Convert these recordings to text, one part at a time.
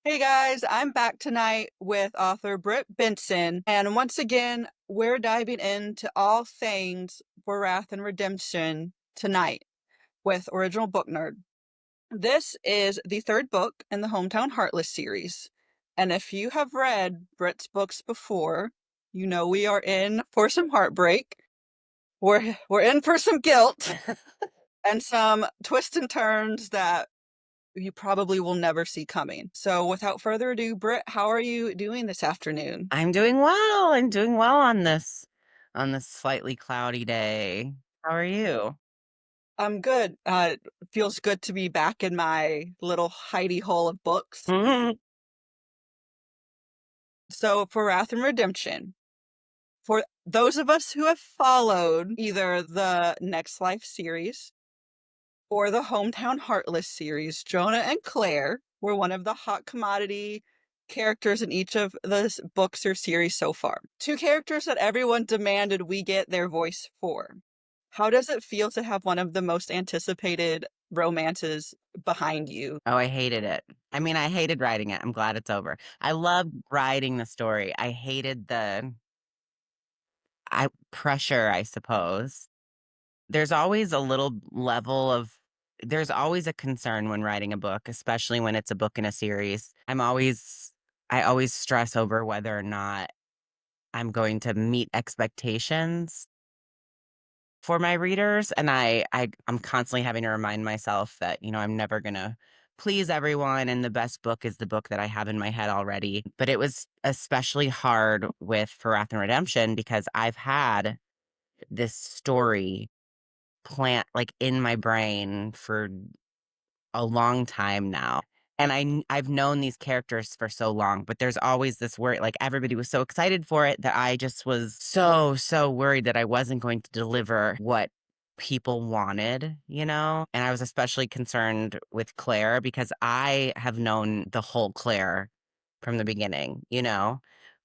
Hey guys, I'm back tonight with author Brit Benson, and once again, we're diving into all things for Wrath and Redemption tonight with Original Book Nerd. This is the third book in the Hometown Heartless series, and if you have read Brit's books before, you know we are in for some heartbreak, we're in for some guilt, and some twists and turns that you probably will never see coming. So without further ado, Britt, how are you doing this afternoon? I'm doing well. I'm doing well on this slightly cloudy day. How are you? I'm good. It feels good to be back in my little hidey hole of books. Mhm. So for Wrath and Redemption, for those of us who have followed either the Next Life series or the Hometown Heartless series, Jonah and Claire were one of the hot commodity characters in each of the books or series so far. Two characters that everyone demanded we get their voice for. How does it feel to have one of the most anticipated romances behind you? Oh, I hated it. I mean, I hated writing it. I'm glad it's over. I loved writing the story. I hated the pressure, I suppose. There's always a little level of there's always a concern when writing a book, especially when it's a book in a series. I always stress over whether or not I'm going to meet expectations for my readers, and I'm constantly having to remind myself that, I'm never gonna please everyone, and the best book is the book that I have in my head already. But it was especially hard with For Wrath and Redemption because I've had this story plant, like, in my brain for a long time now. And I've known these characters for so long, but there's always this worry, like, everybody was so excited for it that I just was so worried that I wasn't going to deliver what people wanted? And I was especially concerned with Claire because I have known the whole Claire from the beginning,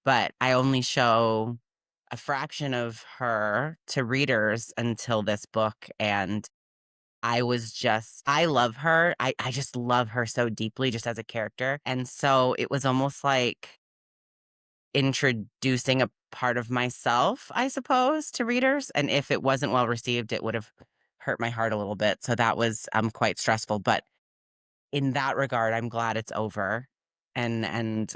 but I only show a fraction of her to readers until this book, and I love her. I just love her so deeply just as a character. And so it was almost like introducing a part of myself, I suppose, to readers. And if it wasn't well received, it would have hurt my heart a little bit. So that was quite stressful. But in that regard, I'm glad it's over. And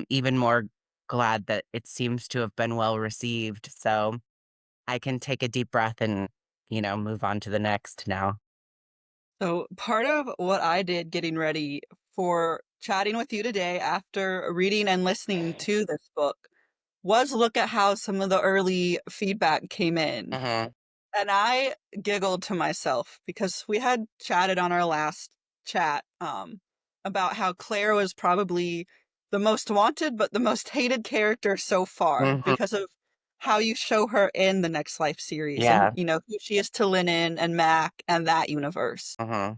even more glad that it seems to have been well received. So I can take a deep breath and, move on to the next now. So, part of what I did getting ready for chatting with you today after reading and listening to this book was look at how some of the early feedback came in. Uh-huh. And I giggled to myself because we had chatted on our last chat about how Claire was probably the most wanted but the most hated character so far Hmm. because of how you show her in the Next Life series and, Yeah. who she is to Lennon and Mac and that universe. Uh-huh.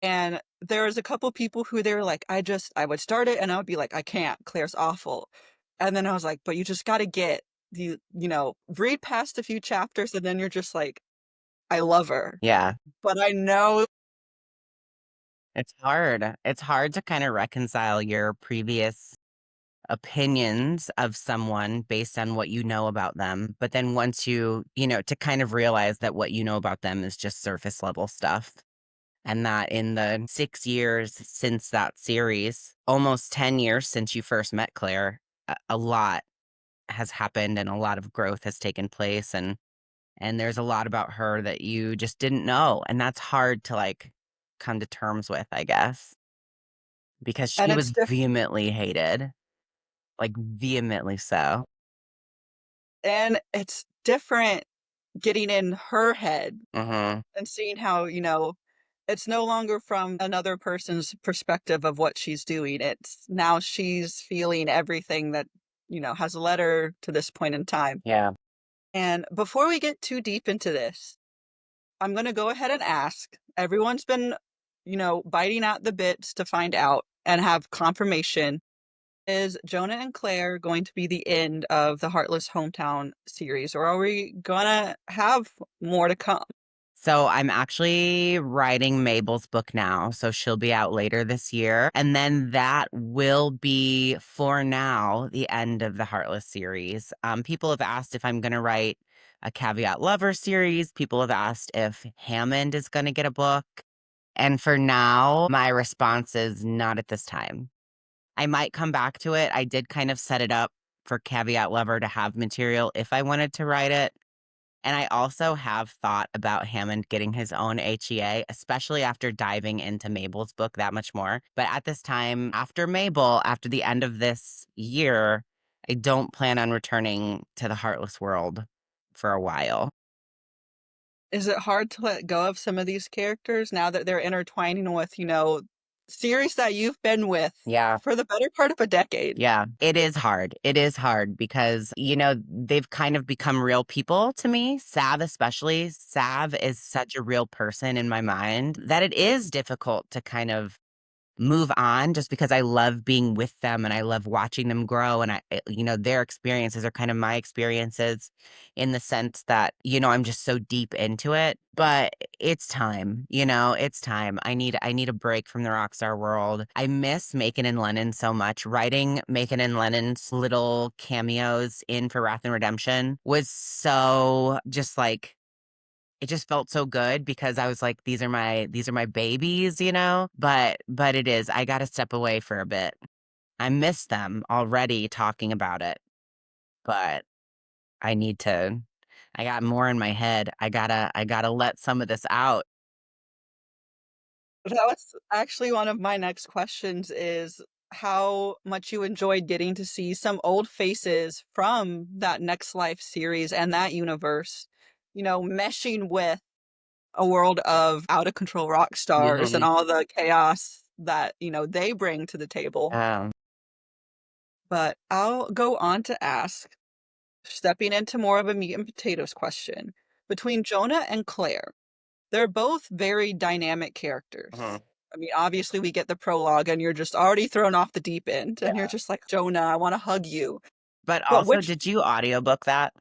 And there was a couple people who they were like, I would start it and I would be like, I can't, Claire's awful. And then I was like, but you just got to read past a few chapters and then you're just like, I love her. Yeah. But I know, It's hard. It's hard to kind of reconcile your previous opinions of someone based on what you know about them. But then once to kind of realize that what you know about them is just surface level stuff. And that in the 6 years since that series, almost 10 years since you first met Claire, a lot has happened and a lot of growth has taken place. And there's a lot about her that you just didn't know, and that's hard to, like, come to terms with, I guess, because and she was vehemently hated, like, vehemently so. it's different getting in her head Mhm. and seeing how, it's no longer from another person's perspective of what she's doing. It's now she's feeling everything that, has led her to this point in time. Yeah. And before we get too deep into this, I'm going to go ahead and ask. Everyone's been, biting at the bits to find out and have confirmation. Is Jonah and Claire going to be the end of the Heartless Hometown series, or are we going to have more to come? So I'm actually writing Mabel's book now. So she'll be out later this year. And then that will be, for now, the end of the Heartless series. People have asked if I'm going to write a Caveat Lover series. People have asked if Hammond is going to get a book. And for now, my response is not at this time. I might come back to it. I did kind of set it up for Caveat Lover to have material if I wanted to write it. And I also have thought about Hammond getting his own HEA, especially after diving into Mabel's book that much more. But at this time, after Mabel, after the end of this year, I don't plan on returning to the Heartless world for a while. Is it hard to let go of some of these characters now that they're intertwining with, series that you've been with Yeah. for the better part of a decade? Yeah, it is hard. It is hard because, they've kind of become real people to me. Sav, especially. Sav is such a real person in my mind that it is difficult to kind of move on just because I love being with them and I love watching them grow. And their experiences are kind of my experiences in the sense that, I'm just so deep into it. But it's time, it's time. I need a break from the rockstar world. I miss Macon and Lennon so much. Writing Macon and Lennon's little cameos in For Wrath and Redemption was so just like it just felt so good because I was like, these are my babies, But it is. I gotta step away for a bit. I miss them already talking about it, but I need to I got more in my head. I gotta let some of this out. That was actually one of my next questions is how much you enjoyed getting to see some old faces from that Next Life series and that universe, meshing with a world of out of control rock stars and Mhm. all the chaos that, they bring to the table. Um, But I'll go on to ask, stepping into more of a meat and potatoes question. Between Jonah and Claire, they're both very dynamic characters. mhm. I mean, obviously, we get the prologue, and you're just already thrown off the deep end, and you're Yeah. just like, Jonah, I want to hug you. But But also, which did you audiobook that?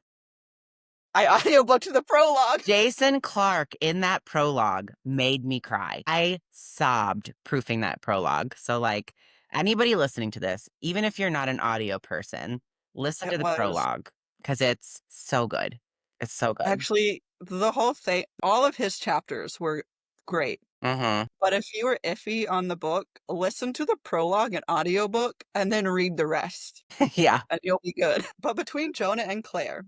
I audiobooked the prologue. Jason Clark in that prologue made me cry. I sobbed proofing that prologue. So, like, anybody listening to this, even if you're not an audio person, listen It to the was prologue because it's so good. It's so good. actually the whole thing, all of his chapters were great. Mm-hmm. But if you were iffy on the book, listen to the prologue and audiobook and then read the rest, Yeah. and you'll be good. But between Jonah and Claire,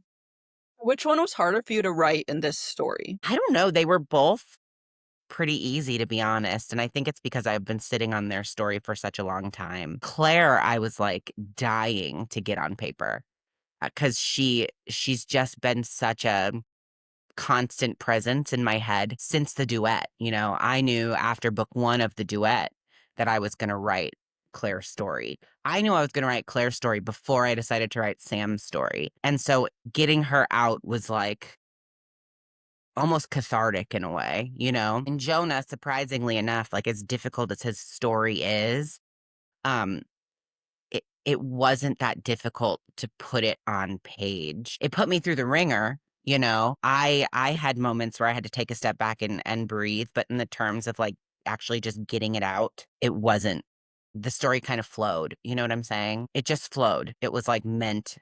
which one was harder for you to write in this story? I don't know. They were both pretty easy, to be honest. And I think it's because I've been sitting on their story for such a long time. Claire, I was like dying to get on paper because she's just been such a constant presence in my head since the duet. I knew after book one of the duet that I was going to write Claire's story. I knew I was going to write Claire's story before I decided to write Sam's story. And so getting her out was like almost cathartic in a way. And Jonah, surprisingly enough, like as difficult as his story is, um, it wasn't that difficult to put it on page. It put me through the ringer. I had moments where I had to take a step back and breathe, but in the terms of like actually just getting it out, it wasn't. The story kind of flowed. You know what I'm saying? It just flowed. It was like meant.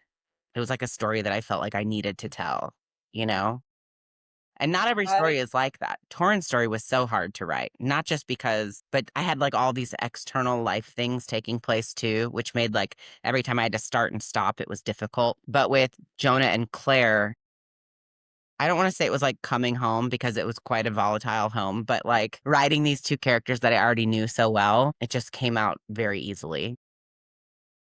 It was like a story that I felt like I needed to tell, you know? And not every I story is like that. Torrance story was so hard to write, not just because, but I had like all these external life things taking place too, which made like every time I had to start and stop, it was difficult. But with Jonah and Claire, I don't want to say it was like coming home because it was quite a volatile home, but like writing these two characters that I already knew so well, it just came out very easily.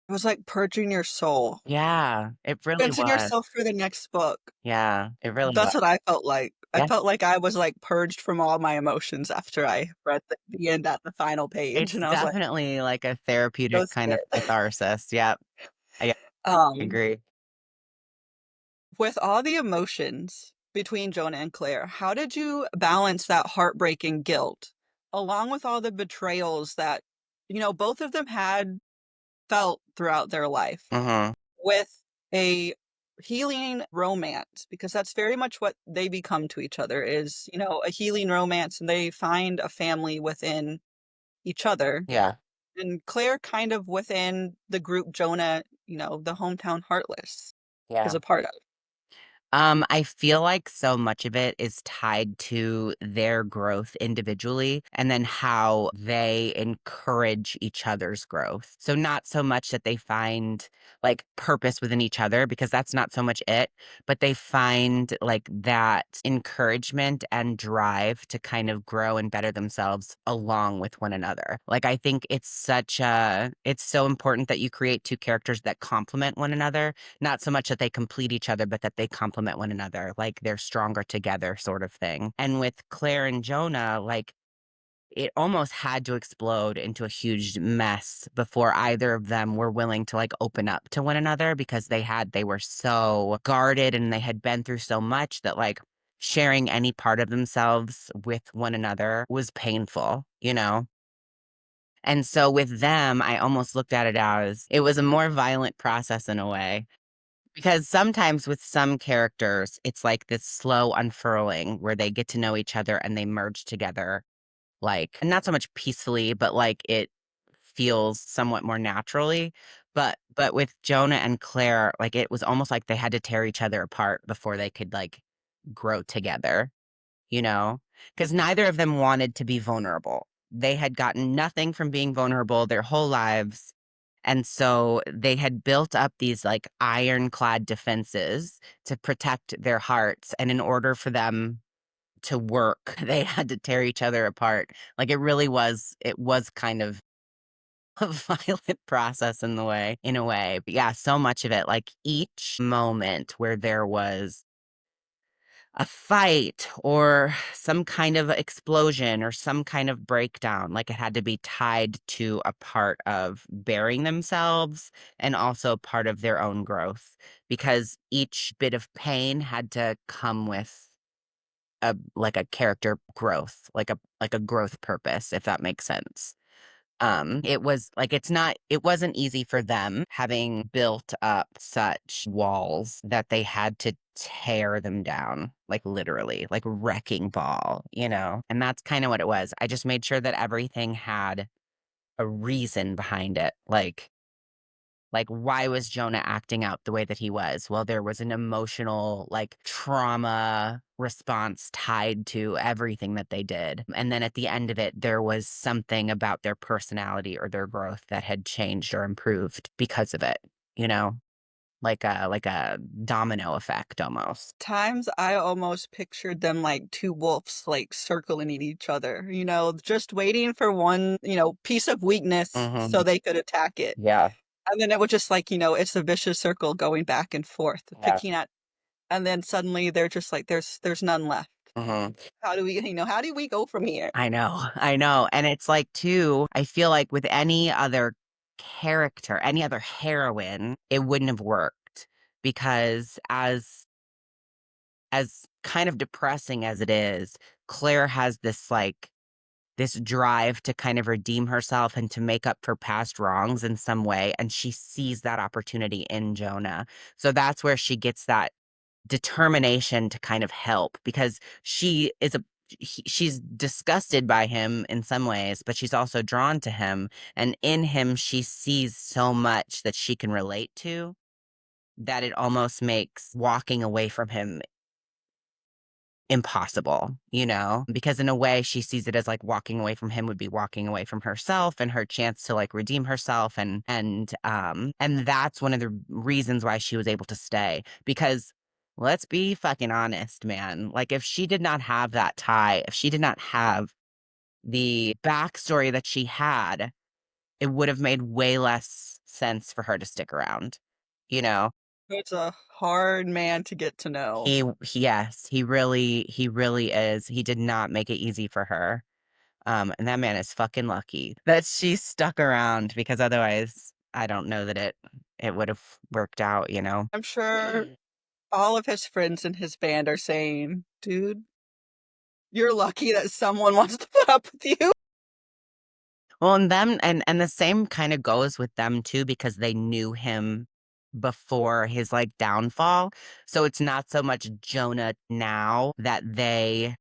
It was like purging your soul, Yeah, it really cleansing was. yourself for the next book. Yeah, it really was. That's what I felt like. I Yeah. felt like I was, like, purged from all my emotions after I read the end at the final page, It's and I was like, definitely like a "Go therapeutic kind of sit." catharsis. Yep. I Um, agree. with all the emotions between Jonah and Claire, how did you balance that heartbreaking guilt, along with all the betrayals that, both of them had felt throughout their life, Mhm. with a healing romance, because that's very much what they become to each other is, a healing romance, and they find a family within each other. Yeah. And Claire kind of within the group Jonah, the hometown Heartless is Yeah. a part of. I feel like so much of it is tied to their growth individually and then how they encourage each other's growth. So not so much that they find like purpose within each other because that's not so much it, but they find like that encouragement and drive to kind of grow and better themselves along with one another. Like I think it's so important that you create two characters that complement one another, not so much that they complete each other, but that they complement one another, like they're stronger together, sort of thing. And with Claire and Jonah, like it almost had to explode into a huge mess before either of them were willing to like open up to one another because they were so guarded and they had been through so much that like sharing any part of themselves with one another was painful, you know? And so with them, I almost looked at it as it was a more violent process in a way. Because sometimes with some characters, it's like this slow unfurling where they get to know each other and they merge together, like, not so much peacefully, but like it feels somewhat more naturally. But with Jonah and Claire, like it was almost like they had to tear each other apart before they could like grow together, you know? Because neither of them wanted to be vulnerable. They had gotten nothing from being vulnerable their whole lives, and so they had built up these like ironclad defenses to protect their hearts. And in order for them to work, they had to tear each other apart. Like it was kind of a violent process in a way. But yeah, so much of it, like each moment where there was a fight or some kind of explosion or some kind of breakdown. Like it had to be tied to a part of bearing themselves and also part of their own growth because each bit of pain had to come with a character growth, like a growth purpose, if that makes sense. It was like it wasn't easy for them having built up such walls that they had to tear them down, like literally, like wrecking ball, you know? And that's kind of what it was. I just made sure that everything had a reason behind it. Like, why was Jonah acting out the way that he was? Well, there was an emotional, like, trauma response tied to everything that they did. And then at the end of it, there was something about their personality or their growth that had changed or improved because of it, you know? Like a domino effect almost. Times I almost pictured them like two wolves like circling at each other, just waiting for one, piece of weakness so Mhm. they could attack it. Yeah, And then it would just like, it's a vicious circle going back and forth, yeah. picking at, and then suddenly they're just like, there's none left. Mhm. How do we go from here? I know, I know. And it's like, too, I feel like with any other character, any other heroine, it wouldn't have worked because as kind of depressing as it is, Claire has this drive to kind of redeem herself and to make up for past wrongs in some way, and she sees that opportunity in Jonah. So that's where she gets that determination to kind of help because she's disgusted by him in some ways, but she's also drawn to him, and in him she sees so much that she can relate to that it almost makes walking away from him impossible, you know? Because in a way she sees it as like walking away from him would be walking away from herself and her chance to like redeem herself, and that's one of the reasons why she was able to stay because let's be fucking honest, man. Like if she did not have that tie, if she did not have the backstory that she had, it would have made way less sense for her to stick around, you know? It's a hard man to get to know. Yes, he really is. He did not make it easy for her. And that man is fucking lucky that she stuck around because otherwise I don't know that it would have worked out, you know? I'm sure all of his friends in his band are saying, dude, you're lucky that someone wants to put up with you. Well, and the same kind of goes with them too because they knew him before his like downfall. So it's not so much Jonah now that they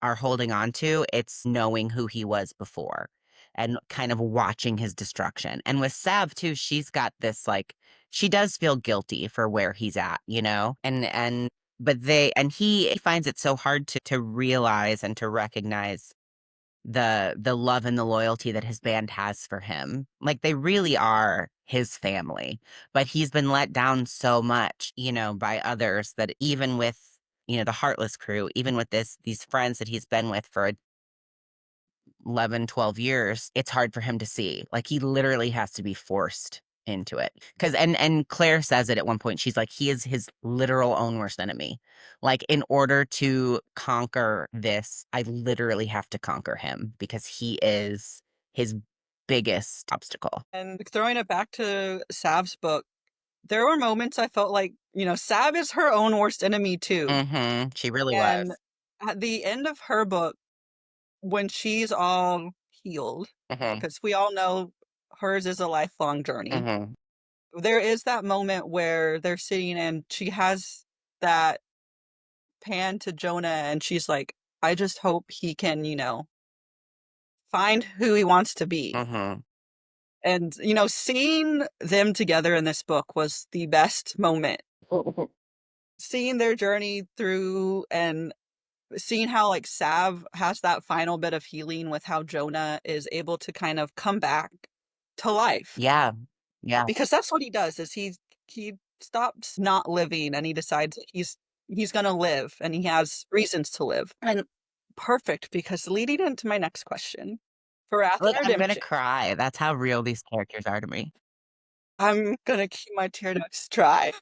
are holding on to, it's knowing who he was before and kind of watching his destruction. And with Sav too, she's got this like she does feel guilty for where he's at, you know? And but they and he finds it so hard to realize and to recognize the love and the loyalty that his band has for him. Like they really are his family. But he's been let down so much, you know, by others that even with, you know, the Heartless crew, even with these friends that he's been with for 11, 12 years, it's hard for him to see. Like he literally has to be forced into it. Cause and Claire says it at one point. She's like, he is his literal own worst enemy. Like in order to conquer this, I literally have to conquer him because he is his biggest obstacle. And throwing it back to Sav's book, there were moments I felt like, Sav is her own worst enemy too. She really And was. at the end of her book, when she's all healed, hmm because we all know hers is a lifelong journey, hmm there is that moment where they're sitting and she has that pan to Jonah and she's like, I just hope he can, find who he wants to be. hmm And, seeing them together in this book was the best moment. Seeing their journey through and seeing how like Sav has that final bit of healing with how Jonah is able to kind of come back to life. Yeah. Yeah. Because that's what he does is he stops not living and he decides that he's gonna live and he has reasons to live. And perfect because leading into my next question for Wrath and Look, I'm gonna Redemption, cry. That's how real these characters are to me. I'm gonna keep my tear ducts dry.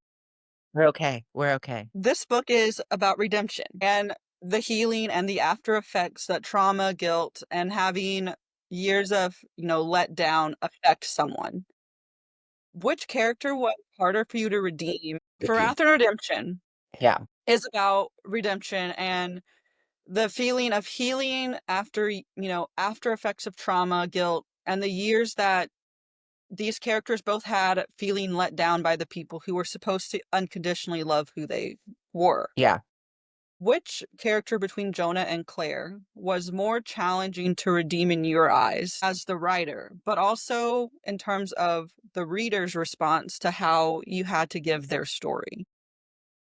We're okay. We're okay. This book is about redemption and the healing and the after effects that trauma, guilt, and having years of, let down affect someone. Which character was harder for you to redeem? For Wrath and Redemption Yeah. is about redemption and the feeling of healing after, after effects of trauma, guilt, and the years that these characters both had feeling let down by the people who were supposed to unconditionally love who they were. Yeah. Which character between Jonah and Claire was more challenging to redeem in your eyes as the writer, but also in terms of the reader's response to how you had to give their story?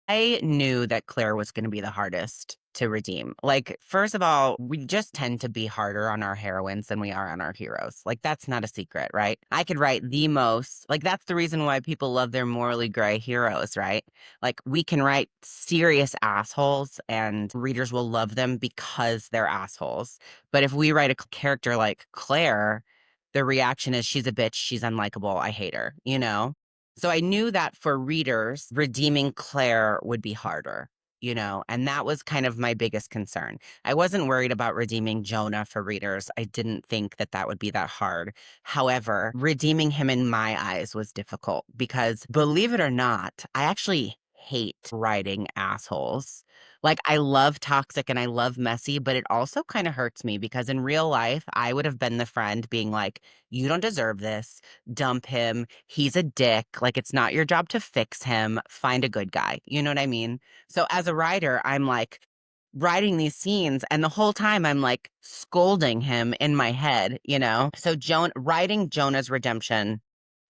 I knew that Claire was going to be the hardest to redeem. Like, first of all, we just tend to be harder on our heroines than we are on our heroes. Like, that's not a secret, right? I could write the most, like, that's the reason why people love their morally gray heroes, right? Like, we can write serious assholes and readers will love them because they're assholes. But if we write a character like Claire, the reaction is she's a bitch, she's unlikable, I hate her, you know? So I knew that for readers, redeeming Claire would be harder, you know, and that was kind of my biggest concern. I wasn't worried about redeeming Jonah for readers. I didn't think that that would be that hard. However, redeeming him in my eyes was difficult because believe it or not, I actually hate writing assholes. Like I love toxic and I love messy, but it also kind of hurts me because in real life, I would have been the friend being like, you don't deserve this, dump him. He's a dick. Like, it's not your job to fix him. Find a good guy. You know what I mean? So, as a writer, I'm like writing these scenes, and the whole time I'm like scolding him in my head, you know? So, writing Jonah's redemption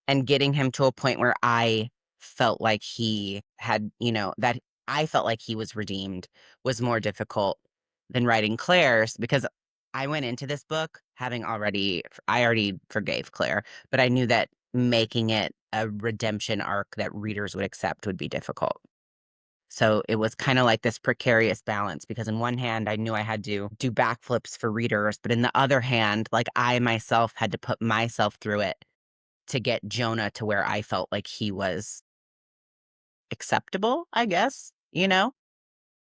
and getting him to a point where I felt like he had, you know, that I felt like he was redeemed was more difficult than writing Claire's because I went into this book having I already forgave Claire, but I knew that making it a redemption arc that readers would accept would be difficult. So it was kind of like this precarious balance because in one hand, I knew I had to do backflips for readers, but in the other hand, like I myself had to put myself through it to get Jonah to where I felt like he was acceptable, I guess, you know?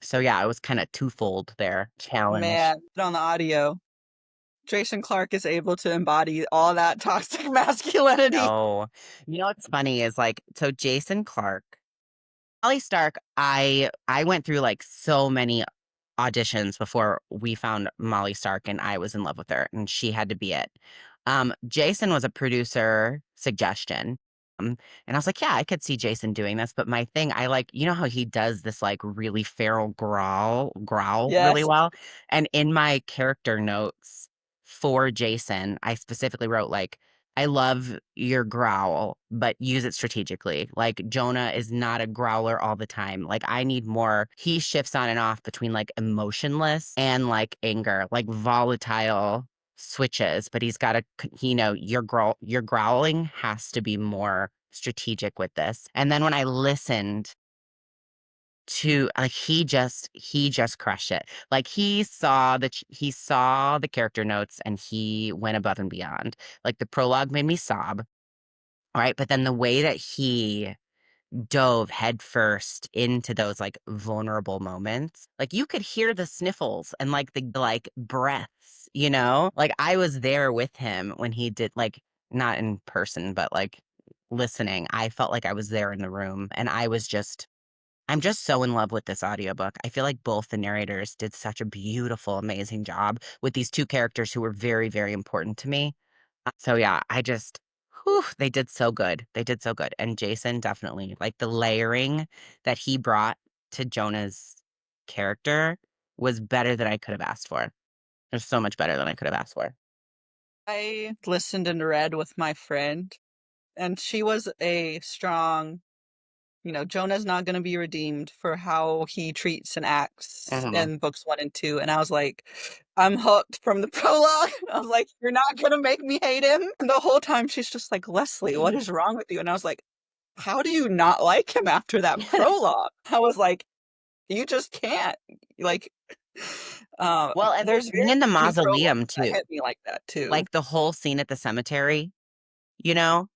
So yeah, it was kind of twofold there challenge. Man, on the audio, Jason Clark is able to embody all that toxic masculinity. Oh, you know what's funny is like, so Jason Clark, Molly Stark, I went through like so many auditions before we found Molly Stark and I was in love with her and she had to be it. Jason was a producer suggestion. And I was like, "Yeah, I could see Jason doing this," but my thing, I like you know how he does this, like, really feral growl really Yes. well? And in my character notes for Jason, I specifically wrote, like, "I love your growl, but use it strategically." Like, Jonah is not a growler all the time. Like, I need more he shifts on and off between, like, emotionless and, like, anger, like, volatile switches, but he's gotta your growling has to be more strategic with this. And then when I listened to like, he just crushed it. Like, he saw the character notes, and he went above and beyond. Like, the prologue made me sob, alright? But then the way that he dove headfirst into those, like, vulnerable moments. Like, you could hear the sniffles and, like, the, like, breaths, you know? Like, I was there with him when he did like, not in person, but, like, listening. I felt like I was there in the room, and I'm just so in love with this audiobook. I feel like both the narrators did such a beautiful, amazing job with these 2 characters who were very, very important to me. So yeah, I just whew, they did so good. They did so good. And Jason definitely, like the layering that he brought to Jonah's character was better than I could have asked for. It was so much better than I could have asked for. I listened and read with my friend, and she was a strong, Jonah's not gonna be redeemed for how he treats and acts Mhm. in books 1 and 2, and I was like, "I'm hooked from the prologue." I was like, "You're not gonna make me hate him." And the whole time she's just like, "Leslie, what is wrong with you?" And I was like, "How do you not like him after that prologue?" I was like, "You just can't." Like, Well, and the there's scene very in the few mausoleum prologues that too. hit me like that too. Like the whole scene at the cemetery, you know?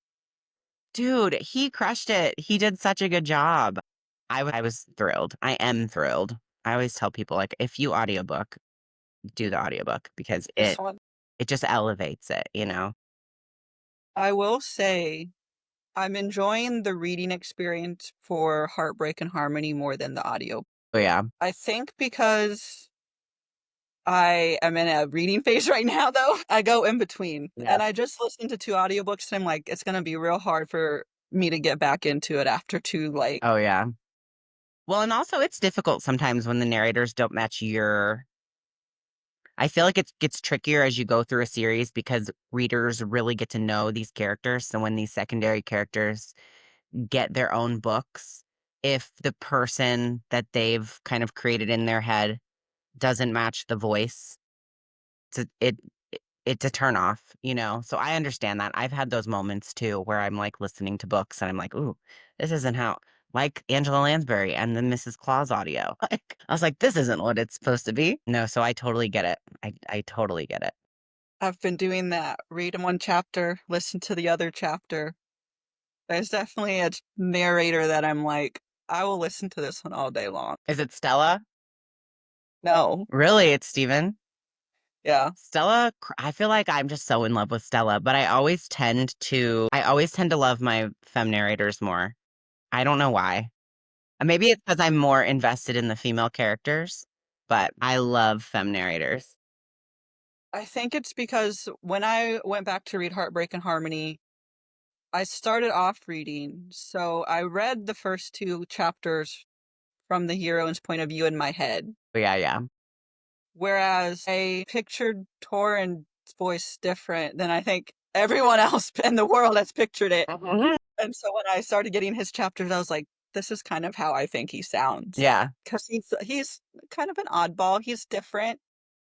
Dude, he crushed it. He did such a good job. I was thrilled. I am thrilled. I always tell people, like, if you audiobook, do the audiobook because This it one, it just elevates it, you know? I will say I'm enjoying the reading experience for Heartbreak and Harmony more than the audio. Oh, yeah. I think because I am in a reading phase right now, though, I go in between, Yeah. and I just listened to 2 audiobooks, and I'm like, "It's gonna be real hard for me to get back into it after 2, like." Oh, yeah. Well, and also it's difficult sometimes when the narrators don't match your I feel like it gets trickier as you go through a series because readers really get to know these characters. So when these secondary characters get their own books, if the person that they've kind of created in their head doesn't match the voice, it's a turn off, you know? So I understand that. I've had those moments too where I'm like listening to books and I'm like, "Ooh, this isn't how," like Angela Lansbury and the Mrs. Claus audio. Like, I was like, "This isn't what it's supposed to be." No, so I totally get it. I totally get it. I've been doing that, read 1 chapter, listen to the other chapter. There's definitely a narrator that I'm like, "I will listen to this one all day long." Is it Stella? No. Really? It's Steven? Yeah. I feel like I'm just so in love with Stella, but I always tend to love my femme narrators more. I don't know why. Maybe it's because 'cause I'm more invested in the female characters, but I love femme narrators. I think it's because when I went back to read Heartbreak and Harmony, I started off reading, so I read the first 2 chapters from the heroine's point of view in my head, But yeah, yeah. whereas I pictured Torrhen's voice different than I think everyone else in the world has pictured it, Mhm. and so when I started getting his chapters, I was like, "This is kind of how I think he sounds," Yeah. 'cause he's kind of an oddball, he's different.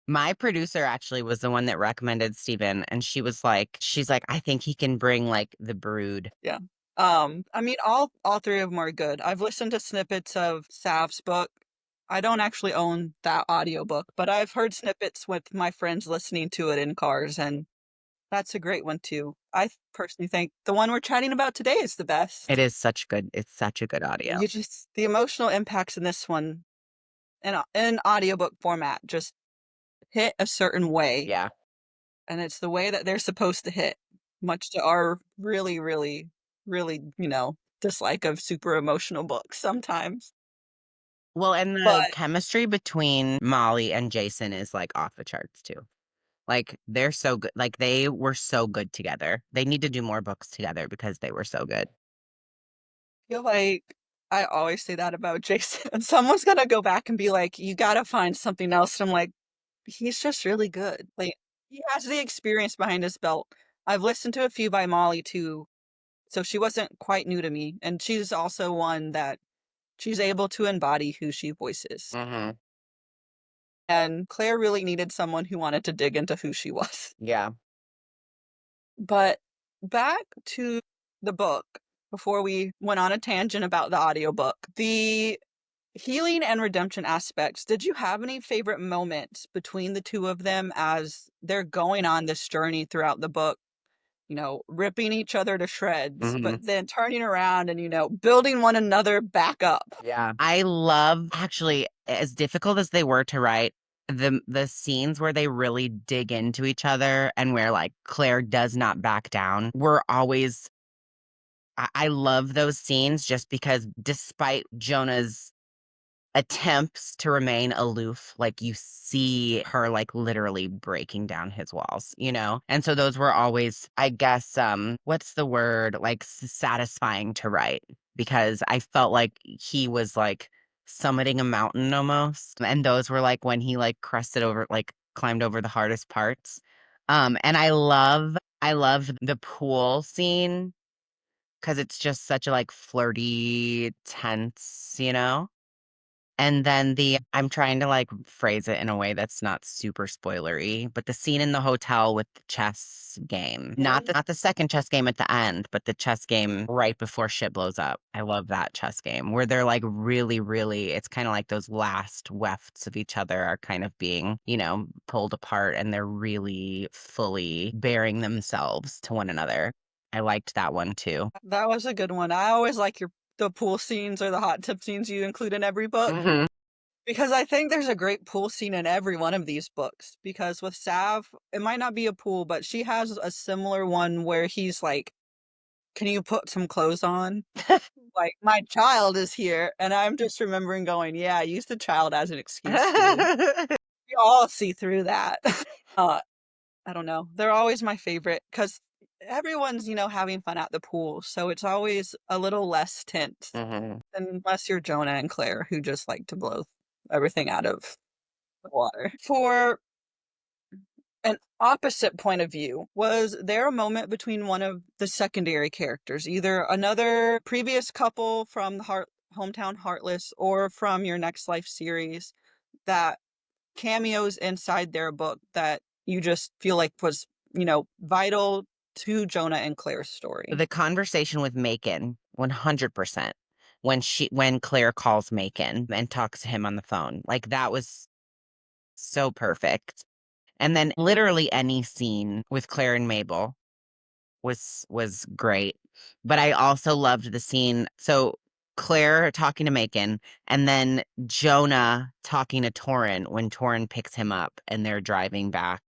My producer actually was the one that recommended Steven, and she's like, "I think he can bring, like, the brood." Yeah. I mean, all 3 of them are good. I've listened to snippets of Sav's book. I don't actually own that audiobook, but I've heard snippets with my friends listening to it in cars, and that's a great one too. I personally think the one we're chatting about today is the best. It's such a good audio. You just the emotional impacts in this one in audiobook format just hit a certain way, Yeah. and it's the way that they're supposed to hit, much to our really, really, really, dislike of super emotional books sometimes. Well, and the But chemistry between Molly and Jason is, like, off the charts too. Like, they're so good like, they were so good together. They need to do more books together because they were so good. Feel like I always say that about Jason, and someone's gonna go back and be like, "You gotta find something else," and I'm like, "He's just really good." Like, he has the experience behind his belt. I've listened to a few by Molly too, so she wasn't quite new to me, and she's also one that she's able to embody who she voices. Mhm. And Claire really needed someone who wanted to dig into who she was. Yeah. But back to the book before we went on a tangent about the audiobook. The healing and redemption aspects, did you have any favorite moments between the two of them as they're going on this journey throughout the book? Ripping each other to shreds, Mhm. but then turning around and, building one another back up. Yeah. I love actually, as difficult as they were to write, the scenes where they really dig into each other and where like Claire does not back down were always I love those scenes just because despite Jonah's attempts to remain aloof, like you see her like literally breaking down his walls, you know? And so those were always, I guess, what's the word? Like satisfying to write because I felt like he was like summiting a mountain almost. And those were like when he like crested over, like climbed over the hardest parts. And I love the pool scene because it's just such a like flirty, tense, you know? And then I'm trying to like phrase it in a way that's not super spoilery, but the scene in the hotel with the chess game, not the second chess game at the end, but the chess game right before shit blows up. I love that chess game where they're like really, really, it's kind of like those last wefts of each other are kind of being, pulled apart and they're really fully bearing themselves to one another. I liked that one too. That was a good one. I always like the pool scenes or the hot tub scenes you include in every book Hmm. because I think there's a great pool scene in every one of these books. Because with Sav, it might not be a pool, but she has a similar one where he's like, "Can you put some clothes on?" Like, "My child is here." And I'm just remembering going, "Yeah, use the child as an excuse too." We all see through that. uh, I don't know. They're always my favorite because everyone's, having fun at the pool. So it's always a little less tense Hmm. unless you're Jonah and Claire who just like to blow everything out of the water. For an opposite point of view, was there a moment between one of the secondary characters, either another previous couple from the hometown Heartless or from your Next Life series that cameos inside their book that you just feel like was, vital to Jonah and Claire's story? The conversation with Macon, 100%. When Claire calls Macon and talks to him on the phone, like that was so perfect. And then literally any scene with Claire and Mabel was great. But I also loved the scene. So Claire talking to Macon and then Jonah talking to Torrin when Torrin picks him up and they're driving back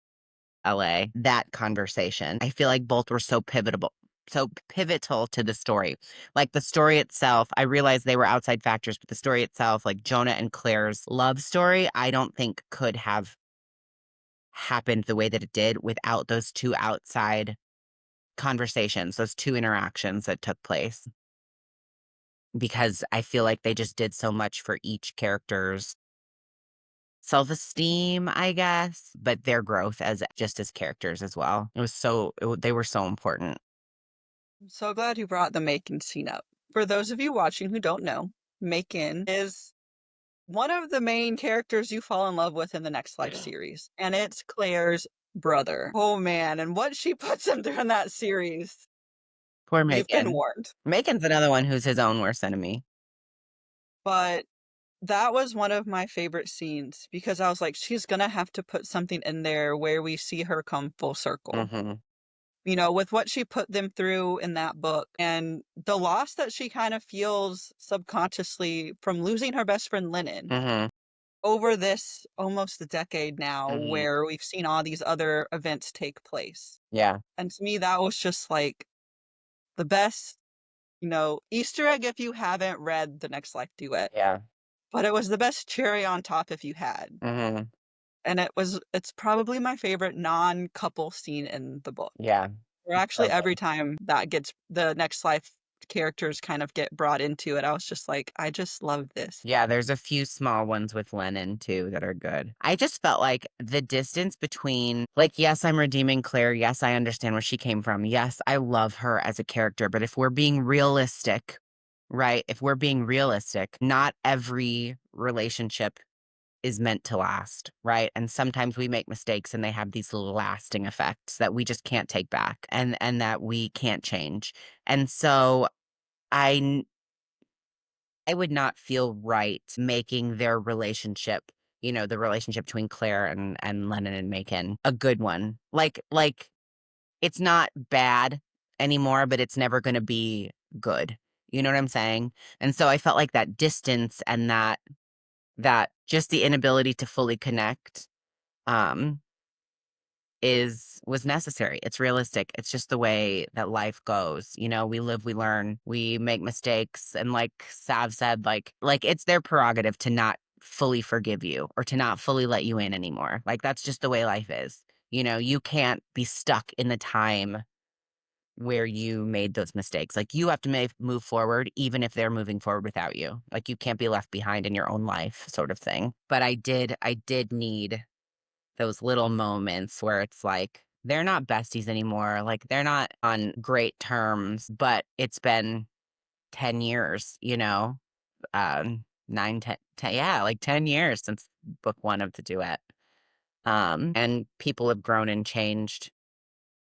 LA, that conversation. I feel like both were so pivotal to the story. Like the story itself, I realized they were outside factors, but the story itself, like Jonah and Claire's love story, I don't think could have happened the way that it did without those two outside conversations, those two interactions that took place. Because I feel like they just did so much for each character's self-esteem, I guess, but their growth as characters as well. They were so important. I'm so glad you brought the Macon scene up. For those of you watching who don't know, Macon is one of the main characters you fall in love with in the Next Life series, and it's Claire's brother. Oh man, and what she puts him through in that series, Poor you've been Macon. warned. Macon's another one who's his own worst enemy. But that was one of my favorite scenes because I was like, she's gonna have to put something in there where we see her come full circle. Mhm. With what she put them through in that book and the loss that she kind of feels subconsciously from losing her best friend Lennon Mhm. over this almost a decade now Mhm. where we've seen all these other events take place. Yeah. And to me, that was just like the best, Easter egg if you haven't read The Next Life Duet, Yeah. but it was the best cherry on top if you had. Mhm. And it's probably my favorite non-couple scene in the book. Yeah. Or It's actually so every good. time that gets the Next Life characters kind of get brought into it. I was just like, I just love this. Yeah, there's a few small ones with Lennon too that are good. I just felt like the distance between, like, yes, I'm redeeming Claire. Yes, I understand where she came from. Yes, I love her as a character. But if we're being realistic, right? If we're being realistic, not every relationship is meant to last, right? And sometimes we make mistakes and they have these lasting effects that we just can't take back and that we can't change. And so I I would not feel right making their relationship, the relationship between Claire and Lennon and Macon a good one. Like it's not bad anymore, but it's never going to be good. You know what I'm saying? And so I felt like that distance and that just the inability to fully connect um was necessary. It's realistic. It's just the way that life goes. We live, we learn, we make mistakes. And like Sav said, like it's their prerogative to not fully forgive you or to not fully let you in anymore. Like that's just the way life is. You can't be stuck in the time where you made those mistakes. Like you have to move forward, even if they're moving forward without you. Like you can't be left behind in your own life, sort of thing. But I did need those little moments where it's like they're not besties anymore. Like they're not on great terms, but it's been 10 years, 9, 10, yeah, like 10 years since book one of the duet. And people have grown and changed.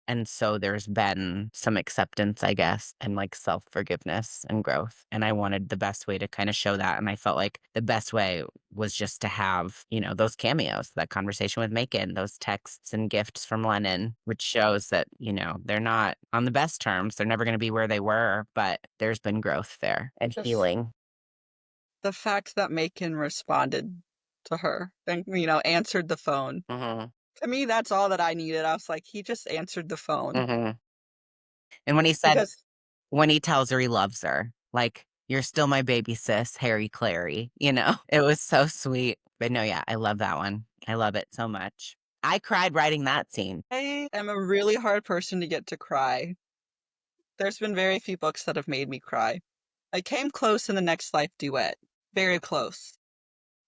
And so there's been some acceptance, I guess, and like self forgiveness and growth. And I wanted the best way to kind of show that. And I felt like the best way was just to have, those cameos, that conversation with Macon, those texts and gifts from Lennon, which shows that, they're not on the best terms. They're never going to be where they were, but there's been growth there and Just healing. the fact that Macon responded to her and, answered the phone. Hmm. To me, that's all that I needed. I was like, he just answered the phone. Hmm. And when he said, Because when he tells her he loves her, like, you're still my baby sis, Harry Clary, It was so sweet. But no, yeah, I love that one. I love it so much. I cried writing that scene. I am a really hard person to get to cry. There's been very few books that have made me cry. I came close in the Next Life duet. Very close.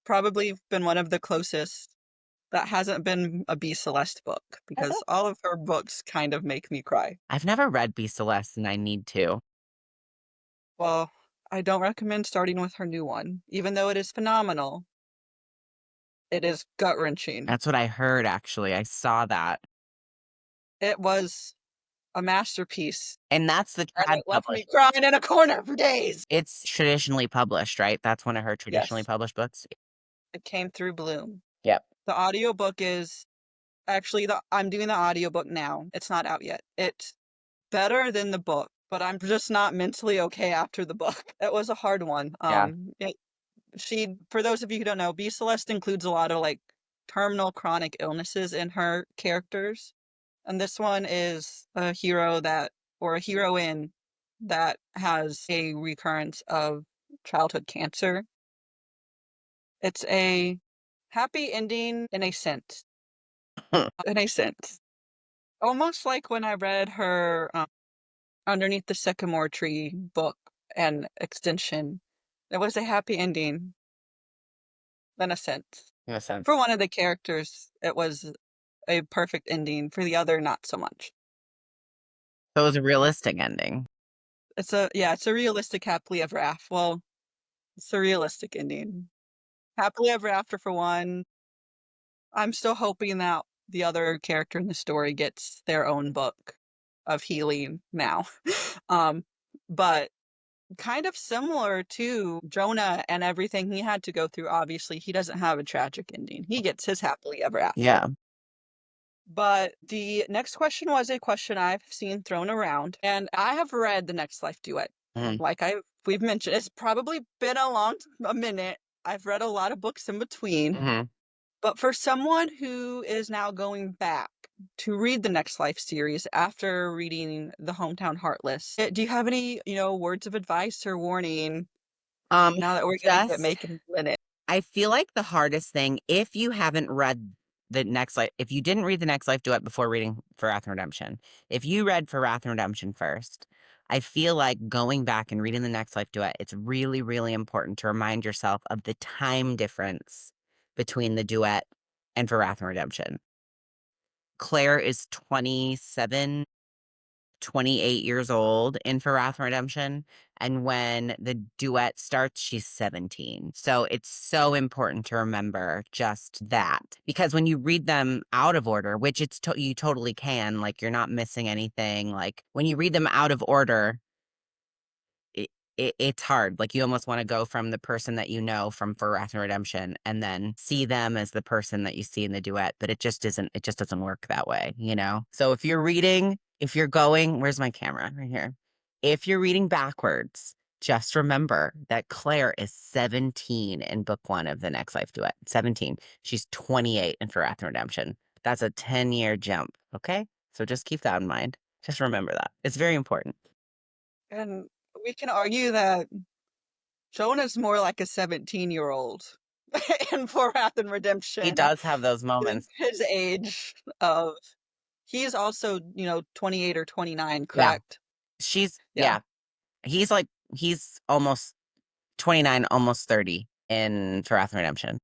Probably been one of the closest that hasn't been a B. Celeste book, because all of her books kind of make me cry. I've never read B. Celeste and I need to. Well, I don't recommend starting with her new one. Even though it is phenomenal, it is gut-wrenching. That's what I heard, actually. I saw that. It was a masterpiece, And that's the and trad it left me published. crying in a corner for days. It's traditionally published, right? That's one of her traditionally Yes, published books. it came through Bloom. Yep. The audiobook is actually I'm doing the audiobook now. It's not out yet. It's better than the book, but I'm just not mentally okay after the book. It was a hard one. Yeah. For those of you who don't know, B. Celeste includes a lot of like terminal chronic illnesses in her characters. And this one is a hero or a heroine that has a recurrence of childhood cancer. It's a happy ending in a sense. In a sense. Almost like when I read her Underneath the Sycamore Tree book and extension. It was a happy ending in a sense. In a For sense. one of the characters, it was a perfect ending. For the other, not so much. So it was a realistic ending. It's a realistic happily ever after. Well, it's a realistic ending. Happily ever after for one. I'm still hoping that the other character in the story gets their own book of healing now. um, but kind of similar to Jonah and everything he had to go through. Obviously, he doesn't have a tragic ending. He gets his happily ever after. Yeah. But the next question was a question I've seen thrown around, and I have read the Next Life duet. Hmm. Like we've mentioned, it's probably been a minute. I've read a lot of books in between. Hmm. But for someone who is now going back to read the Next Life series after reading The Hometown Heartless, do you have any, words of advice or warning now that we're going to get Just making in it? I feel like the hardest thing, if you haven't read the Next Life, if you didn't read the Next Life duet before reading For Wrath and Redemption, if you read For Wrath and Redemption first, I feel like going back and reading the Next Life duet, it's really, really important to remind yourself of the time difference between the duet and For Wrath and Redemption. Claire is 27, 28 years old in For Wrath and Redemption. And when the duet starts, she's 17. So it's so important to remember just that. Because when you read them out of order, which you totally can, like you're not missing anything. Like when you read them out of order, it's hard. Like you almost want to go from the person that you know from For Wrath and Redemption and then see them as the person that you see in the duet, but it just doesn't work that way, you know? So if you're going, where's my camera? Right here. If you're reading backwards, just remember that Claire is 17 in book one of the Next Life duet. 17. She's 28 in For Wrath and Redemption. That's a 10-year jump. Okay. So just keep that in mind. Just remember that. It's very important. And we can argue that Jonah's more like a 17-year-old in For Wrath and He Redemption. does have those moments. His age of he's also, 28 or 29, Yeah. correct? Yeah. Yeah. He's almost 29, almost 30 in For Wrath and Redemption.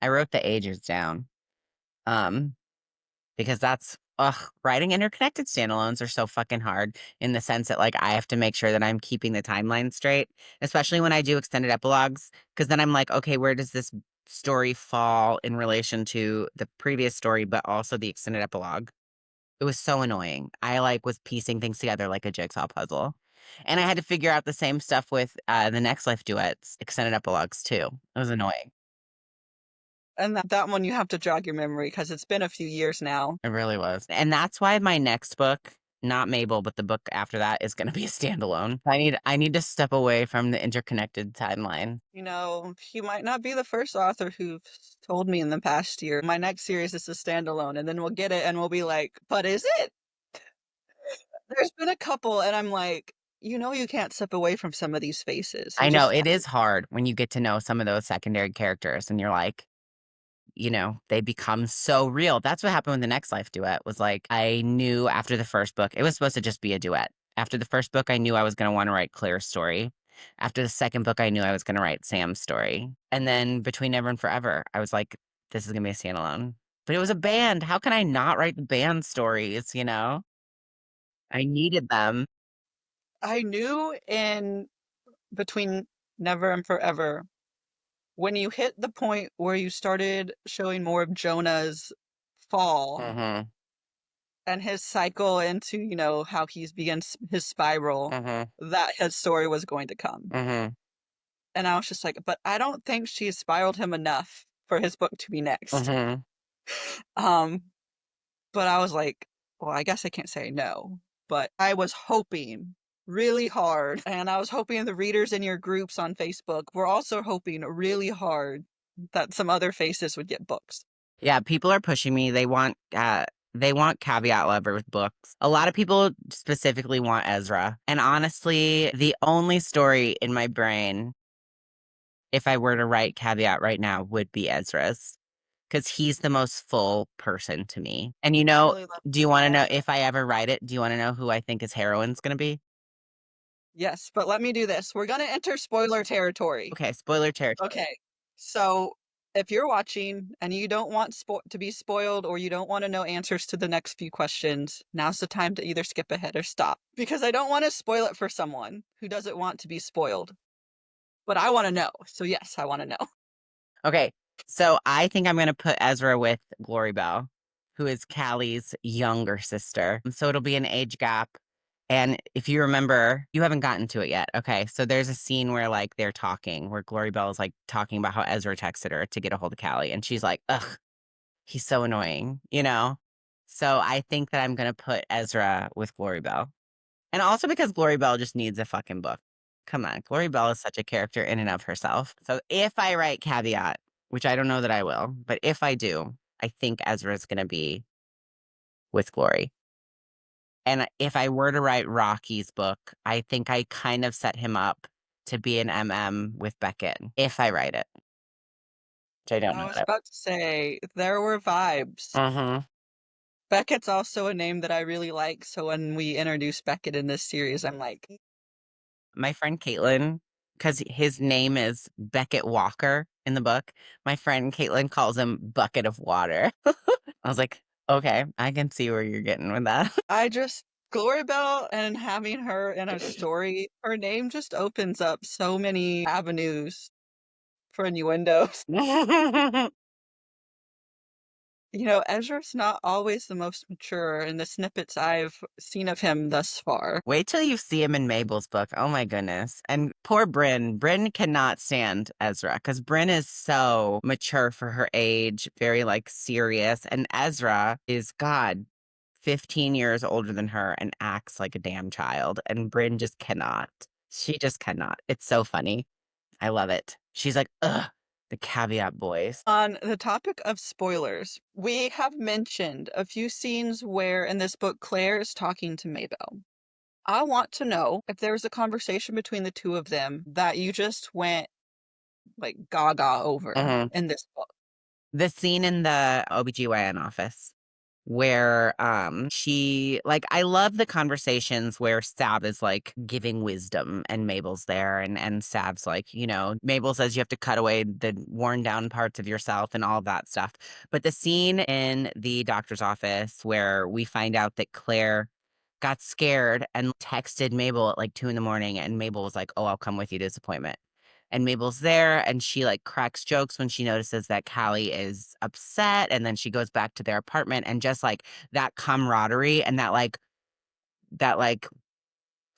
I wrote the ages down. Um, because writing interconnected standalones are so fucking hard in the sense that like I have to make sure that I'm keeping the timeline straight, especially when I do extended epilogues, because then I'm like, okay, where does this story fall in relation to the previous story, but also the extended epilogue? It was so annoying. I like was piecing things together like a jigsaw puzzle. And I had to figure out the same stuff with the Next Life duets, extended epilogues too. It was annoying. And that one you have to jog your memory because it's been a few years now. It really was. And that's why my next book, not Mabel, but the book after that is going to be a standalone. I need to step away from the interconnected timeline. He might not be the first author who's told me in the past year, my next series is a standalone, and then we'll get it and we'll be like, but is it? There's been a couple, and I'm like, you can't step away from some of these faces. You I know just it can't. is hard when you get to know some of those secondary characters and you're like, they become so real. That's what happened with the Next Life duet was like, I knew after the first book, it was supposed to just be a duet. After the first book, I knew I was going to want to write Claire's story. After the second book, I knew I was going to write Sam's story. And then Between Never and Forever, I was like, this is going to be a standalone. But it was a band. How can I not write the band stories, I needed them. I knew in Between Never and Forever, when you hit the point where you started showing more of Jonah's fall Mm-hmm. and his cycle into, how he's begins his spiral, Mm-hmm. that his story was going to come. Mm-hmm. And I was just like, but I don't think she's spiraled him enough for his book to be next. Mm-hmm. Um, but I was like, well, I guess I can't say no. But I was hoping really hard, and I was hoping the readers in your groups on Facebook were also hoping really hard that some other faces would get books. Yeah, people are pushing me. They want caveat lovers books. A lot of people specifically want Ezra. And honestly, the only story in my brain, if I were to write caveat right now, would be Ezra's. Because he's the most full person to me. And I really love do you want to Ezra. know if I ever write it? Do you want to know who I think his heroine's gonna be? Yes, but let me do this. We're gonna enter spoiler territory. Okay, spoiler territory. Okay, so if you're watching and you don't want to be spoiled or you don't want to know answers to the next few questions, now's the time to either skip ahead or stop. Because I don't want to spoil it for someone who doesn't want to be spoiled. But I want to know. So yes, I want to know. Okay, so I think I'm gonna put Ezra with Glory Bell, who is Callie's younger sister. So it'll be an age gap. And if you remember, you haven't gotten to it yet. Okay, so there's a scene where like they're talking, where Glory Bell is like talking about how Ezra texted her to get a hold of Callie, and she's like, "Ugh, he's so annoying." So I think that I'm gonna put Ezra with Glory Bell. And also because Glory Bell just needs a fucking book. Come on, Glory Bell is such a character in and of herself. So if I write caveat, which I don't know that I will, but if I do, I think Ezra's going to be with Glory. And if I were to write Rocky's book, I think I kind of set him up to be an MM with Beckett if I write it, which I don't I know was that about to say there were vibes. I will. Beckett's also a name that I really like, so when we introduce Beckett in this series, I'm like, My friend Caitlin, because his name is Beckett Walker in the book, my friend Caitlin calls him Bucket of Water. I was like, okay, I can see where you're getting with that. I just Glory Bell and having her in a story, her name just opens up so many avenues for innuendos. Ezra's not always the most mature in the snippets I've seen of him thus far. Wait till you see him in Mabel's book. Oh my goodness. And poor Bryn. Bryn cannot stand Ezra because Bryn is so mature for her age, very like serious. And Ezra is, God, 15 years older than her and acts like a damn child. And Bryn just cannot. She just cannot. It's so funny. I love it. She's like, ugh, the caveat boys. On the topic of spoilers, we have mentioned a few scenes where in this book Claire is talking to Mabel. I want to know if there was a conversation between the two of them that you just went like gaga over Mhm. in this book. The scene in the OBGYN office where she like I love the conversations where Sav is like giving wisdom and Mabel's there and Sav's like, Mabel says you have to cut away the worn down parts of yourself and all that stuff. But the scene in the doctor's office where we find out that Claire got scared and texted Mabel at like 2 in the morning and Mabel was like, "Oh, I'll come with you to this appointment." And Mabel's there and she like cracks jokes when she notices that Callie is upset, and then she goes back to their apartment, and just like that camaraderie and that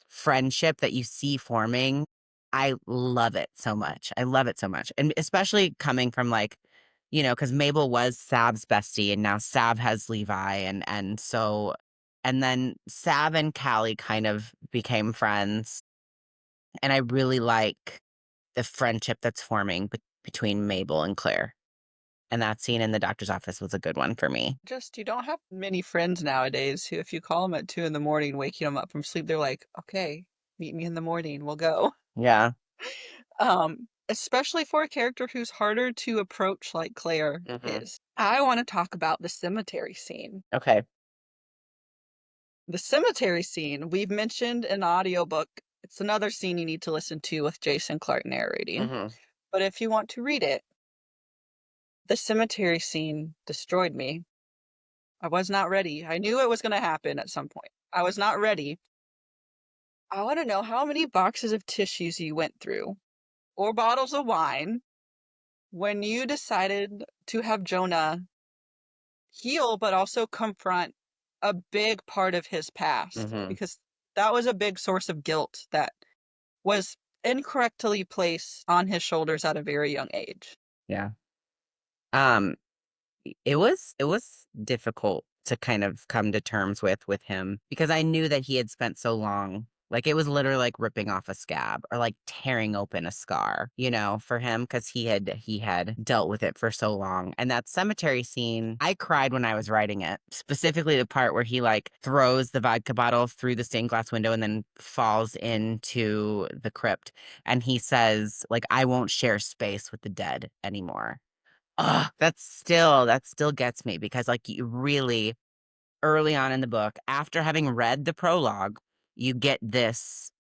friendship that you see forming, I love it so much. I love it so much. And especially coming from like, because Mabel was Sav's bestie and now Sav has Levi, and then Sav and Callie kind of became friends. And I really like the friendship that's forming between Mabel and Claire. And that scene in the doctor's office was a good one for me. Just you don't have many friends nowadays who, if you call them at 2 in the morning, waking them up from sleep, they're like, okay, meet me in the morning, we'll go. Yeah. Especially for a character who's harder to approach like Claire Hmm. is. I want to talk about the cemetery scene. Okay. The cemetery scene we've mentioned in the audiobook. It's another scene you need to listen to with Jason Clark narrating. Hmm. But if you want to read it, the cemetery scene destroyed me. I was not ready. I knew it was going to happen at some point. I was not ready. I want to know how many boxes of tissues you went through, or bottles of wine, when you decided to have Jonah heal, but also confront a big part of his past, Hmm. because that was a big source of guilt that was incorrectly placed on his shoulders at a very young age. Yeah. Um, it was difficult to kind of come to terms with him because I knew that he had spent so long. Like it was literally like ripping off a scab or like tearing open a scar, for him because he had dealt with it for so long. And that cemetery scene, I cried when I was writing it. Specifically the part where he like throws the vodka bottle through the stained glass window and then falls into the crypt. And he says, like, I won't share space with the dead anymore. Ugh, that still gets me because like you really early on in the book, after having read the prologue, you get this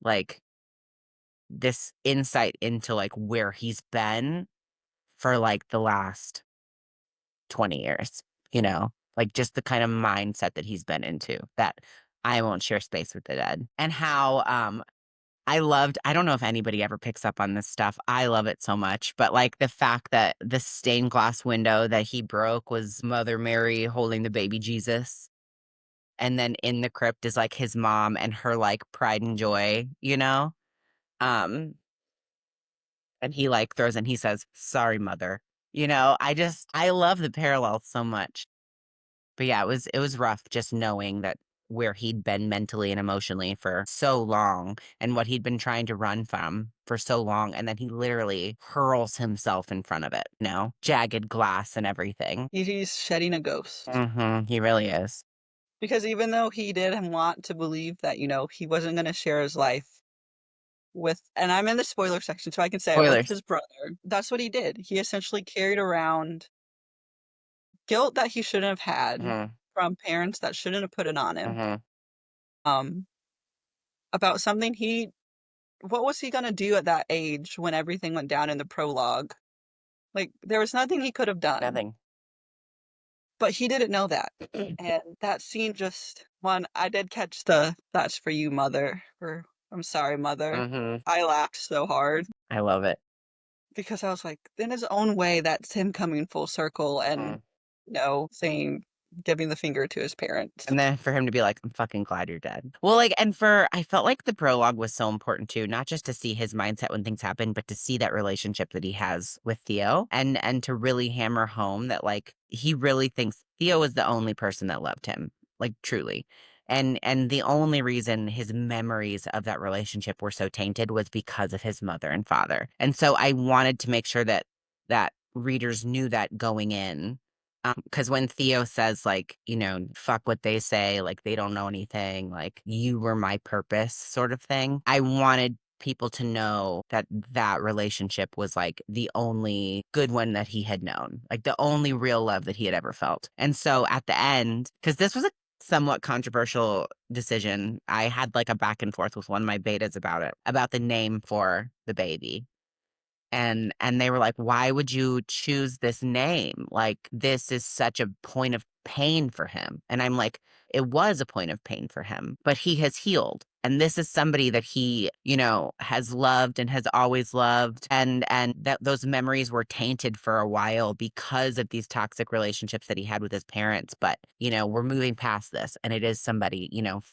insight into like where he's been for like the last 20 years, like just the kind of mindset that he's been into that I won't share space with the dead. And how I don't know if anybody ever picks up on this stuff. I love it so much. But like the fact that the stained glass window that he broke was Mother Mary holding the baby Jesus. And then in the crypt is like his mom and her like pride and joy, Um, and he like throws in, he says, "Sorry, mother." I love the parallel so much. But yeah, it was rough just knowing that where he'd been mentally and emotionally for so long and what he'd been trying to run from for so long, and then he literally hurls himself in front of it, jagged glass and everything. He's shedding a ghost. He really is. Because even though he did want to believe that, he wasn't going to share his life with, and I'm in the spoiler section, so I can say it, with Spoilers. his brother, that's what he did. He essentially carried around guilt that he shouldn't have had, Mhm. from parents that shouldn't have put it on him, Mhm. um, about something he what was he gonna do at that age when everything went down in the prologue? Like, there was nothing he could have done, Nothing. but he didn't know that, and that scene just one, I did catch the "That's for you, mother," or "I'm sorry, mother." Mhm. I laughed so hard I love it. because I was like, in his own way, that's him coming full circle and, Mm. saying giving the finger to his parents. And then for him to be like, "I'm fucking glad you're dead." Well, like, and for I felt like the prologue was so important too, not just to see his mindset when things happen, but to see that relationship that he has with Theo and to really hammer home that like he really thinks Theo is the only person that loved him, like truly. And the only reason his memories of that relationship were so tainted was because of his mother and father. And so I wanted to make sure that readers knew that going in. Because when Theo says, like, "Fuck what they say, like, they don't know anything, like, you were my purpose," sort of thing, I wanted people to know that that relationship was, like, the only good one that he had known, like, the only real love that he had ever felt. And so at the end, because this was a somewhat controversial decision, I had, like, a back and forth with one of my betas about it, about the name for the baby. And they were like, "Why would you choose this name? Like, this is such a point of pain for him." And I'm like, "It was a point of pain for him, but he has healed. And this is somebody that he, has loved and has always loved. And that those memories were tainted for a while because of these toxic relationships that he had with his parents. But, we're moving past this. And it is somebody,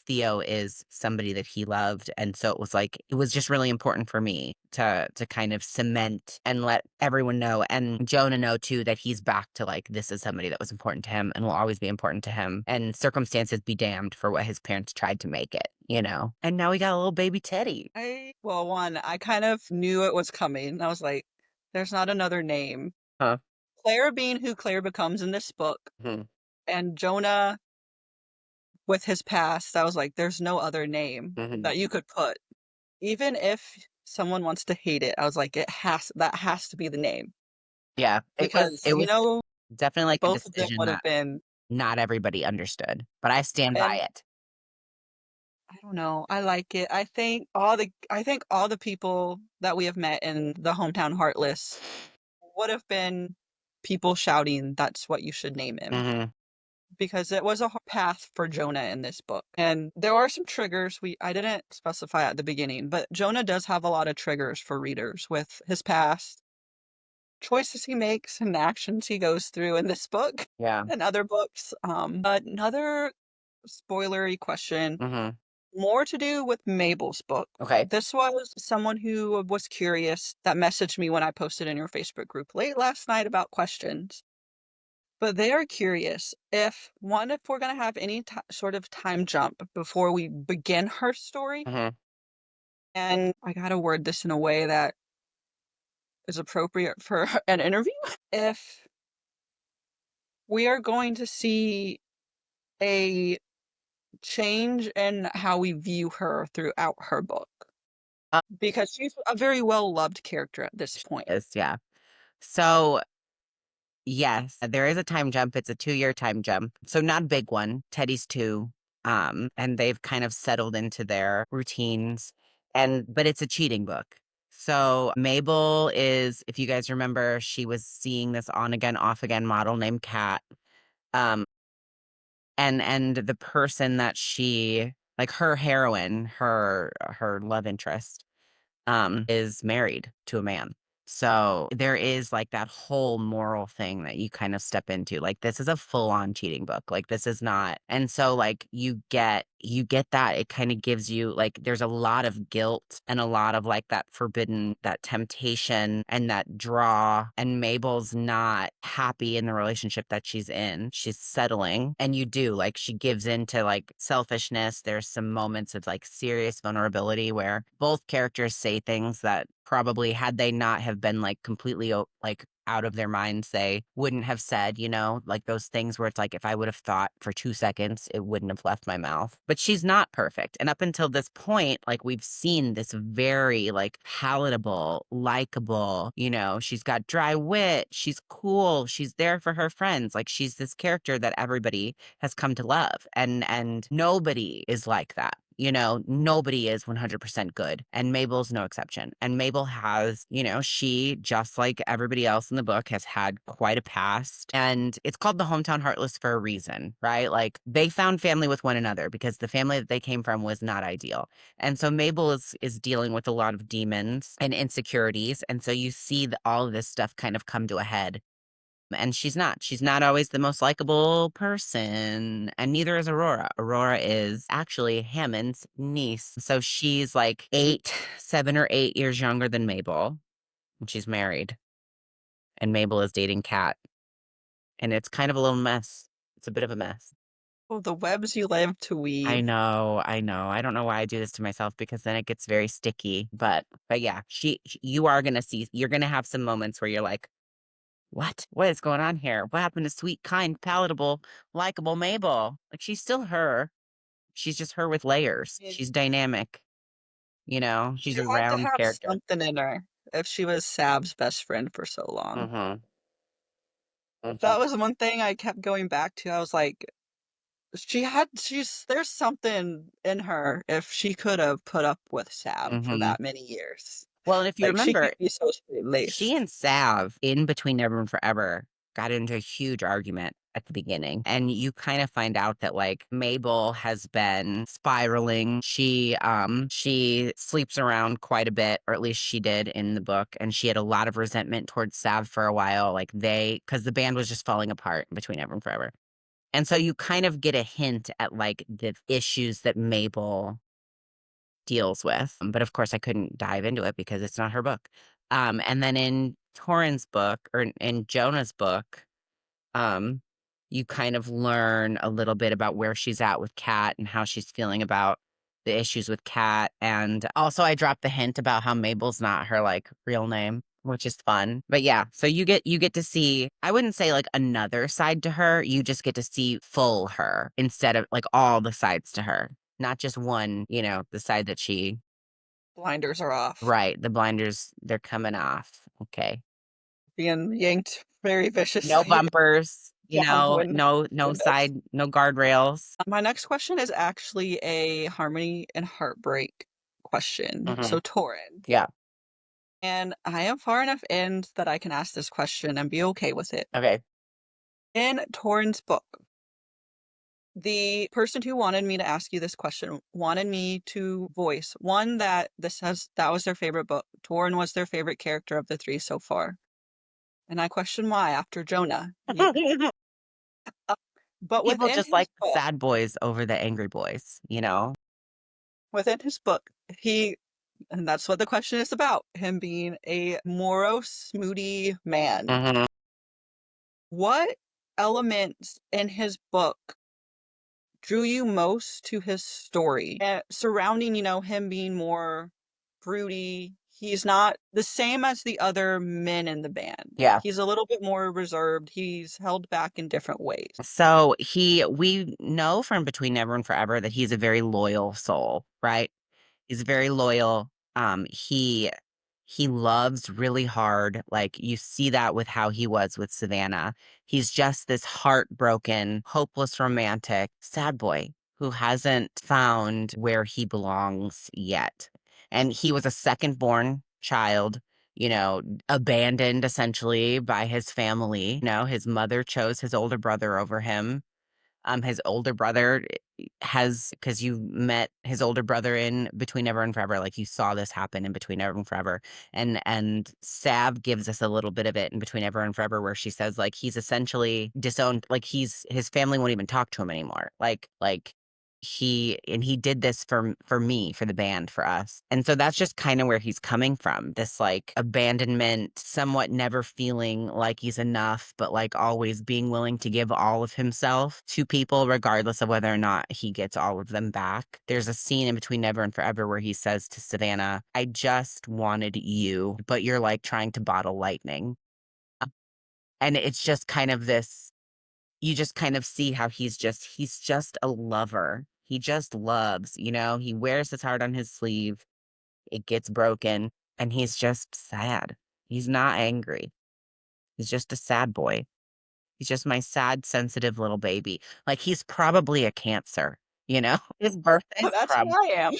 Theo is somebody that he loved. And so it was just really important for me to kind of cement and let everyone know and Jonah know too that he's back to like this is somebody that was important to him and will always be important to him. And circumstances be damned for what his parents tried to make it, you know? And now we got a little baby Teddy. Well, one, I kind of knew it was coming. I was like, there's not another name. Huh. Claire being who Claire becomes in this book, Hmm. and Jonah with his past, I was like, there's no other name Hmm. that you could put. Even if someone wants to hate it, I was like, that has to be the name Yeah, because, it was definitely like a both of them decision would that have been, not everybody understood, but I stand by and it. I don't know, I like it. I think all the people that we have met in the hometown Heartless would have been people shouting, "That's what you should name him." Hmm. Because it was a path for Jonah in this book. And there are some triggers I didn't specify at the beginning, but Jonah does have a lot of triggers for readers with his past, choices he makes, and actions he goes through in this book Yeah. and other books. Another spoilery question, Hmm. more to do with Mabel's book. Okay. This was someone who was curious that messaged me when I posted in your Facebook group late last night about questions. But they are curious if we're gonna have any sort of time jump before we begin her story, Hmm. and I gotta word this in a way that is appropriate for an interview. If we are going to see a change in how we view her throughout her book, because she's a very well-loved character at this point. Is yeah. So yes, there is a time jump. It's a 2-year time jump. So not a big one. Teddy's 2. And they've kind of settled into their routines. But it's a cheating book. So Mabel is, if you guys remember, she was seeing this on again, off again model named Kat. Um, and the person that she like her heroine, her love interest is married to a man. So there is like that whole moral thing that you kind of step into. Like this is a full-on cheating book. Like this is not. And so like you get that it kind of gives you like there's a lot of guilt and a lot of like that forbidden, that temptation and that draw. And Mabel's not happy in the relationship that she's in. She's settling. And you do like she gives into like selfishness. There's some moments of like serious vulnerability where both characters say things that probably had they not have been like completely like out of their minds they wouldn't have said, like those things where it's like, if I would have thought for 2 seconds, it wouldn't have left my mouth. But she's not perfect. And up until this point, like we've seen this very like palatable, likable, she's got dry wit, she's cool, she's there for her friends. Like she's this character that everybody has come to love. And nobody is like that. Nobody is 100% good. And Mabel's no exception. And Mabel has, she, just like everybody else in the book, has had quite a past. And it's called the Hometown Heartless for a reason, right? Like they found family with one another because the family that they came from was not ideal. And so Mabel is dealing with a lot of demons and insecurities. And so you see all of this stuff kind of come to a head. And she's not always the most likable person, and neither is Aurora. Aurora is actually Hammond's niece. So she's like 7 or 8 years younger than Mabel, and she's married. And Mabel is dating Kat. And it's kind of a little mess. It's a bit of a mess. Oh, the webs you live to I weave. know, I know. I don't know why I do this to myself because then it gets very sticky. But yeah, you are gonna see, you're gonna have some moments where you're like, what? What is going on here? What happened to sweet, kind, palatable, likable Mabel? Like, she's still her. She's just her with layers. And She's dynamic, she she's a had to round have character. something in her if she was Sab's best friend for so long. Mm-hmm. Mm-hmm. That was one thing I kept going back to. I was like, there's something in her if she could have put up with Sab for Mm-hmm. that many years. Well, and if you Like, she remember, could be so she straight-laced. and Sav in Between Never and Forever got into a huge argument at the beginning. And you kind of find out that like Mabel has been spiraling. She sleeps around quite a bit, or at least she did in the book, and she had a lot of resentment towards Sav for a while. Like because the band was just falling apart in Between Never and Forever. And so you kind of get a hint at like the issues that Mabel deals with. But of course, I couldn't dive into it because it's not her book. And then in Torrin's book, or in Jonah's book, um, you kind of learn a little bit about where she's at with Kat and how she's feeling about the issues with Kat. And also, I dropped the hint about how Mabel's not her like real name, which is fun. But yeah, so you get to see, I wouldn't say like another side to her. You just get to see full her instead of like all the sides to her, not just one, the side that she. Blinders are off. Right, the blinders, they're coming off. Okay. Being yanked very No viciously bumpers, down when no when that's side, no guardrails. my next question is actually a harmony and heartbreak question. Mhm. So, Torrin, Yeah. and I am far enough in that I can ask this question and be okay with it. Okay. In Torrin's book, the person who wanted me to ask you this question wanted me to voice one that was their favorite book. Torrin was their favorite character of the three so far. And I question why after Jonah. Uh, but People just like the sad boys over the angry boys, you know? within his book, he and that's what the question is about, him being a morose, moody man. Mhm. What elements in his book drew you most to his story? Surrounding, him being more broody. He's not the same as the other men in the band. Yeah. He's a little bit more reserved. He's held back in different ways. So we know from Between Never and Forever that he's a very loyal soul, right? He's very loyal. He loves really hard. Like you see that with how he was with Savannah. He's just this heartbroken, hopeless romantic, sad boy who hasn't found where he belongs yet. And he was a second born child, abandoned essentially by his family. His mother chose his older brother over him. His older brother has, because you met his older brother in Between Never and Forever, like you saw this happen in Between Never and Forever. And Sav gives us a little bit of it in Between Never and Forever where she says like he's essentially disowned, like his family won't even talk to him anymore. Like he did this for me, for the band, for us. And so that's just kind of where he's coming from. This like abandonment, somewhat never feeling like he's enough, but like always being willing to give all of himself to people, regardless of whether or not he gets all of them back. There's a scene in Between Never and Forever where he says to Savannah, I just wanted you, but you're like trying to bottle lightning. And it's just kind of this, you just kind of see how he's just a lover. He just loves, he wears his heart on his sleeve. It gets broken and he's just sad. He's not angry. He's just a sad boy. He's just my sad, sensitive little baby. Like he's probably a Cancer, His birthday's That's how I am.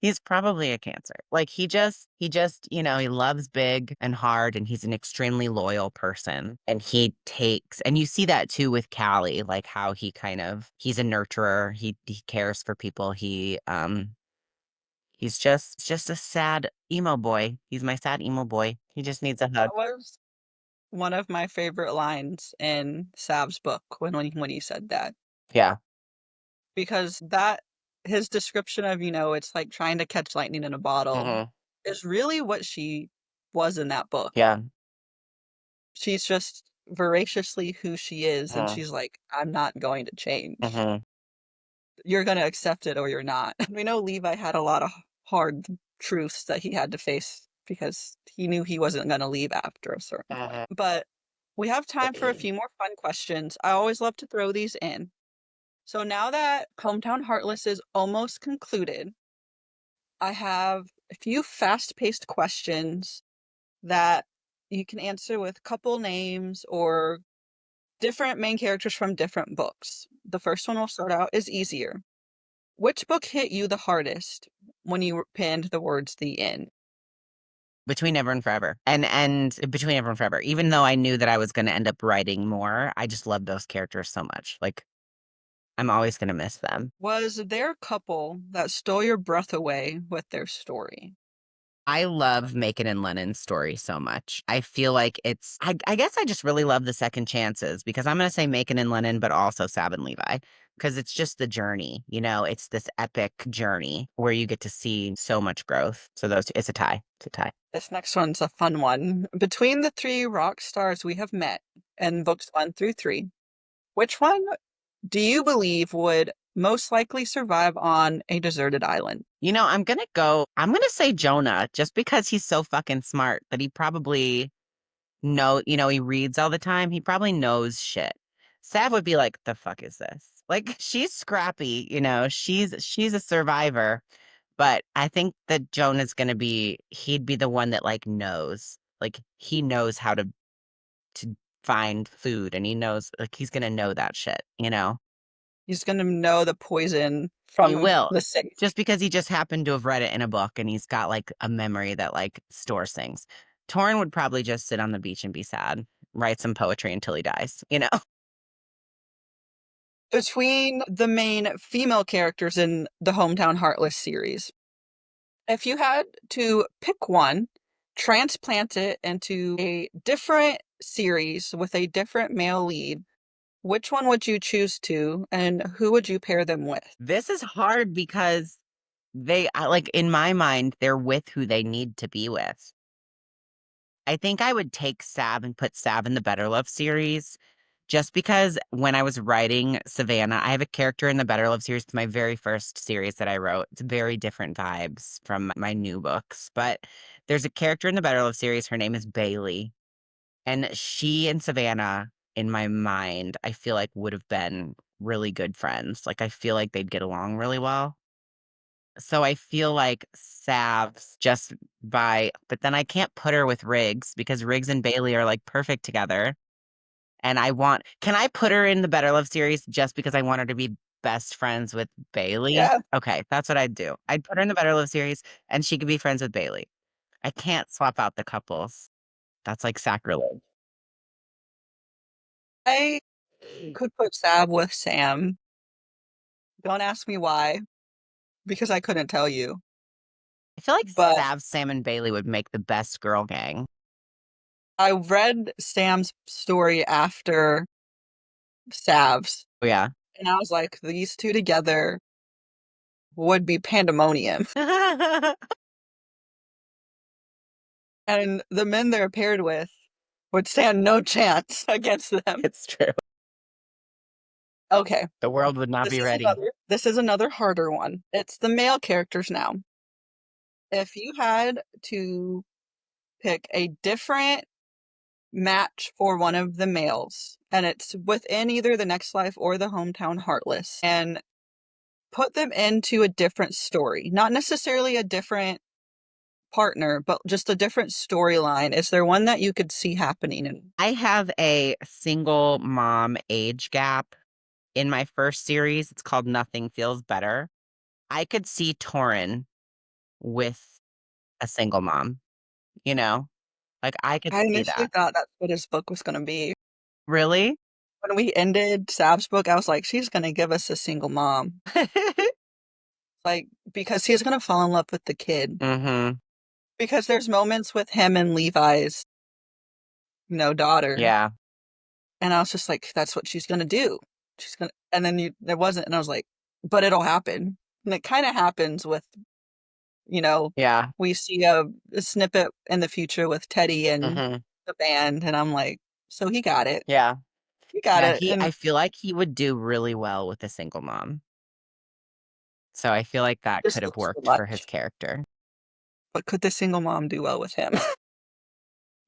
he's probably a Cancer. Like he just, he loves big and hard and he's an extremely loyal person. And and you see that too with Callie, like how he's a nurturer. He cares for people. He's just a sad emo boy. He's my sad emo boy. He just needs a hug. That was one of my favorite lines in Sav's book when he said that. Yeah. Because his description of, it's like trying to catch lightning in a bottle Hmm. is really what she was in that book. Yeah. She's just voraciously who she is, and Hmm. she's like, I'm not going to change. Hmm. You're going to accept it or you're not. We know Levi had a lot of hard truths that he had to face because he knew he wasn't going to leave after a certain point. Hmm. But we have time for a few more fun questions. I always love to throw these in. So now that Hometown Heartless is almost concluded, I have a few fast-paced questions that you can answer with couple names or different main characters from different books. The first one we'll start out is easier. Which book hit you the hardest when you penned the words "the end"? Between Ever and Forever. And Between Ever and Forever. Even though I knew that I was gonna end up writing more, I just love those characters so much. Like I'm always gonna miss them. Was there a couple that stole your breath away with their story? I love Macon and Lennon's story so much. I feel like I guess I just really love the second chances because I'm going to say Macon and Lennon, but also Sab and Levi because it's just the journey, it's this epic journey where you get to see so much growth. So it's a tie. It's a tie. This next one's a fun one. Between the three rock stars we have met in books 1 through 3, which one do you believe would most likely survive on a deserted island? I'm going to say Jonah just because he's so fucking smart that he probably he reads all the time. He probably knows shit. Sav would be like, the fuck is this? Like she's scrappy, she's a survivor. But I think that Jonah's he'd be the one that like knows. Like he knows how to find food and he knows like he's gonna know that shit. He's going to know the poison He from will. the safe. Just because he just happened to have read it in a book and he's got like a memory that like stores things. Torrin would probably just sit on the beach and be sad, write some poetry until he dies. Between the main female characters in the Hometown Heartless series, if you had to pick one, transplant it into a different series with a different male lead, which one would you choose to, and who would you pair them with? This is hard because like in my mind, they're with who they need to be with. I think I would take Sab and put Sab in the Better Love series just because when I was writing Savannah, I have a character in the Better Love series. It's my very first series that I wrote. It's very different vibes from my new books, but there's a character in the Better Love series. Her name is Bailey. And she and Savannah, in my mind, I feel like would have been really good friends. Like, I feel like they'd get along really well. So I feel like Sav's but then I can't put her with Riggs because Riggs and Bailey are like perfect together. And can I put her in the Better Love series just because I want her to be best friends with Bailey? Yeah, Okay, that's what I'd do. I'd put her in the Better Love series and she could be friends with Bailey. I can't swap out the couples. That's like sacrilege. I could put Sab with Sam. Don't ask me why, because I couldn't tell you. I feel like But Sav, Sam, and Bailey would make the best girl gang. I read Sam's story after Sav's, Oh, yeah. and I was like, these two together would be pandemonium. And the men they're paired with would stand no chance against them. It's true. Okay, The world would not be ready. this is another harder one. It's the male characters now. If you had to pick a different match for one of the males, and it's within either the next life or the hometown heartless, and put them into a different story. Not necessarily a different partner, but just a different storyline. Is there one that you could see happening in? I have a single mom age gap in my first series. It's called Nothing Feels Better. I could see Torrin with a single mom, you know? Like, I could I see initially that. thought that's what his book was gonna be. Really? When we ended Sav's book, I was like, she's gonna give us a single mom. Like, because he's gonna fall in love with the kid. Mhm. Because there's moments with him and Levi's, daughter, Yeah. and I was just like, "That's what she's gonna do. She's gonna," and then there wasn't, and I was like, "But it'll happen." And it kinda happens with, you know, Yeah. we see a snippet in the future with Teddy and Mhm. the band, and I'm like, "So he got it. Yeah. He got Yeah, it," I and feel like he would do really well with a single mom. So I feel like that just could have looks so worked for his much. character. But could the single mom do well with him?